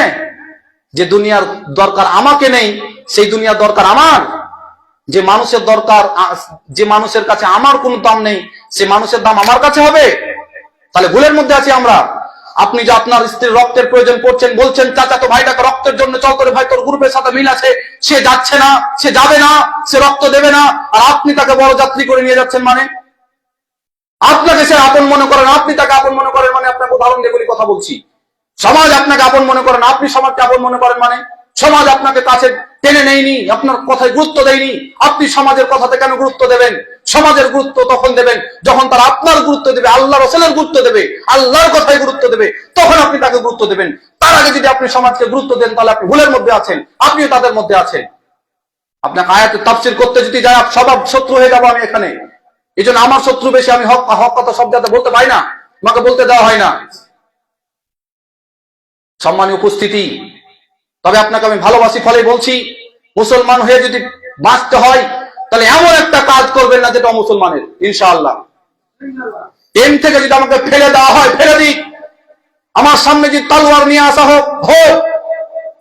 যে দুনিয়ার দরকার আমাকে নেই, সেই দুনিয়ার দরকার আমার। যে মানুষের দরকার, যে মানুষের কাছে আমার কোনো দাম নেই, সে মানুষের দাম আমার কাছে হবে? তাহলে ভুলের মধ্যে আছি আমরা। আপনি যে আপনার স্ত্রীর রক্তের প্রয়োজন পড়ছেন, বলছেন চাচা তো ভাইটাকে রক্তের জন্য চল করে, ভাই তোর গ্রুপের সাথে মিল আছে, সে যাচ্ছে না, সে যাবে না, সে রক্ত দেবে না, আর আপনি তাকে বড় যাত্রী করে নিয়ে যাচ্ছেন। মানে আপনাকে সে আপন মনে করেন, আপনি তাকে আপন মনে করেন, মানে আপনাকে উদাহরণ দিয়ে বলি কথা বলছি। সমাজ আপনাকে আপন মনে করেন, আপনি সমাজকে আপন মনে করেন, মানে সমাজ আপনাকে কাছে টেনে নেয়নি, আপনার কথায় গুরুত্ব দেয়নি। আপনি সমাজের কথাতে কেন গুরুত্ব দেবেন? সমাজের গুরুত্ব তখন দেবেন যখন তারা আপনার গুরুত্ব দেবে, আল্লাহ রাসূলের গুরুত্ব দেবে, আল্লাহর কথায় গুরুত্ব দেবে, তখন আপনি তাকে গুরুত্ব দেবেন। তার আগে যদি আপনি সমাজকে গুরুত্ব দেন, তাহলে আপনি ভুলের মধ্যে আছেন, আপনিও তাদের মধ্যে আছেন। আপনাকে আয়াতের তাফসীর করতে যদি যায়, স্বভাব শত্রু হয়ে যাবো আমি এখানে। এই জন্য আমার শত্রু বেশি, আমি হক কথা সব জায়গাতে বলতে পারি না, আমাকে বলতে দেওয়া হয় না। সম্মানীয় উপস্থিতি, তবে আপনাকে আমি ভালোবাসি ফলে বলছি, মুসলমান হয়ে যদি বাঁচতে হয়, তাহলে এমন একটা কাজ করবেন না যেটা মুসলমানের, ইনশাআল্লাহ। এম থেকে যদি আমাকে ফেলে দেওয়া হয়, ফেলে দিক। আমার সামনে যদি তলোয়ার নিয়ে আসা হোক,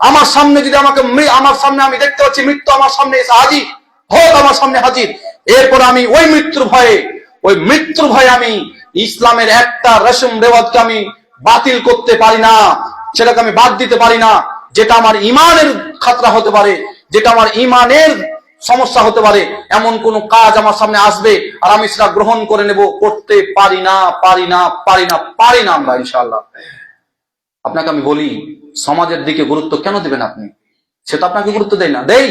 আমার সামনে যদি আমার সামনে আমি দেখতে পাচ্ছি মৃত্যু আমার সামনে এসে হাজির হোক, আমার সামনে হাজির। এরপর আমি ওই মৃত্যুর ভয়ে আমি ইসলামের একটা রসম রেওয়াজকে আমি বাতিল করতে পারি না, সেটাকে আমি বাদ দিতে পারি না। যেটা আমার ইমানের খাতরা হতে পারে, যেটা আমার ইমানের সমস্যা হতে পারে, এমন কোন কাজ আমার সামনে আসবে আর আমি সেটা গ্রহণ করে নেব, করতে পারি না আমরা ইনশাআল্লাহ। আপনাকে আমি বলি, সমাজের দিকে গুরুত্ব কেন দিবেন আপনি? সে তো আপনাকে গুরুত্ব দেয় না। দেই,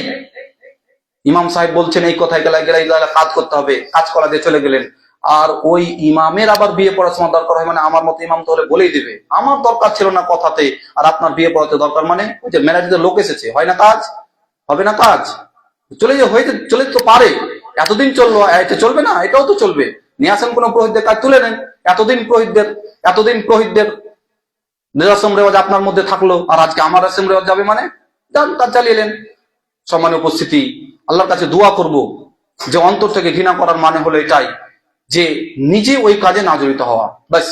ইমাম সাহেব বলছেন এই কথায় গেলে কাজ করতে হবে, কাজ করা দিয়ে চলে গেলেন। আর ওই ইমামের আবার বিয়ে পড়াশোনা দরকার হয়, মানে আমার মতো ইমাম তো হলে বলেই দিবে আমার দরকার ছিল না কথাতে, আর আপনার বিয়ে পড়াতে দরকার, মানে ওই যে ম্যারেজে লোক এসেছে, হয় না কাজ, হবে না কাজ, চলে তো পারে। এতদিন চললো, এটা চলবে না? এটাও তো চলবে। নিয়ে আসেন কোনো পুরোহিতদের কাজ তুলে নেন। এতদিন পুরোহিতদের রসম রেওয়াজ আপনার মধ্যে থাকলো, আর আজকে আমার রসম রেওয়াজ যাবে, মানে যান কাজ চালিয়ে নেন। সম্মানীয় উপস্থিতি, আল্লাহর কাছে দোয়া করব যে অন্তর থেকে ঘৃণা করার মানে হলো এটাই যে নিজে ওই কাজে না জড়িত হওয়া, ব্যাস,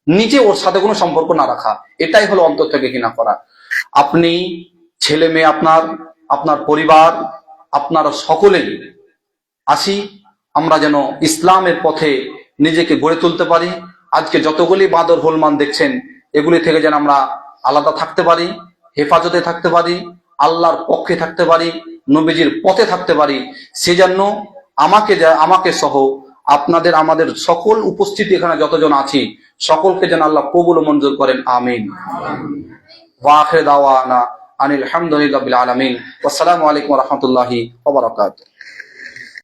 নিজে ওর সাথে কোনো সম্পর্ক না রাখা, এটাই হলো অন্তর থেকে ঘৃণা করা। আপনি, ছেলে মেয়ে, আপনার পরিবার, আপনারা সকলেই আসি আমরা যেন ইসলামের পথে নিজেকে গড়ে তুলতে পারি। আজকে যতগুলি বাদর হোলমান দেখছেন, এগুলি থেকে যেন আমরা আলাদা থাকতে পারি, হেফাজতে থাকতে পারি, আল্লাহর পক্ষে থাকতে পারি, নবীজির পথে থাকতে পারি। সেজন্য আমাকে সহ আপনাদের, আমাদের সকল উপস্থিতি এখানে যতজন আছি, সকলকে যেন আল্লাহ কবুল ও মঞ্জুর করেন, আমিন। ওয়া আখির দাওয়ানা আনিল হামদুলিল্লাহি রাব্বিল আলামিন। আসসালামু আলাইকুম ওয়া রাহমাতুল্লাহি ওয়া বারাকাতুহু।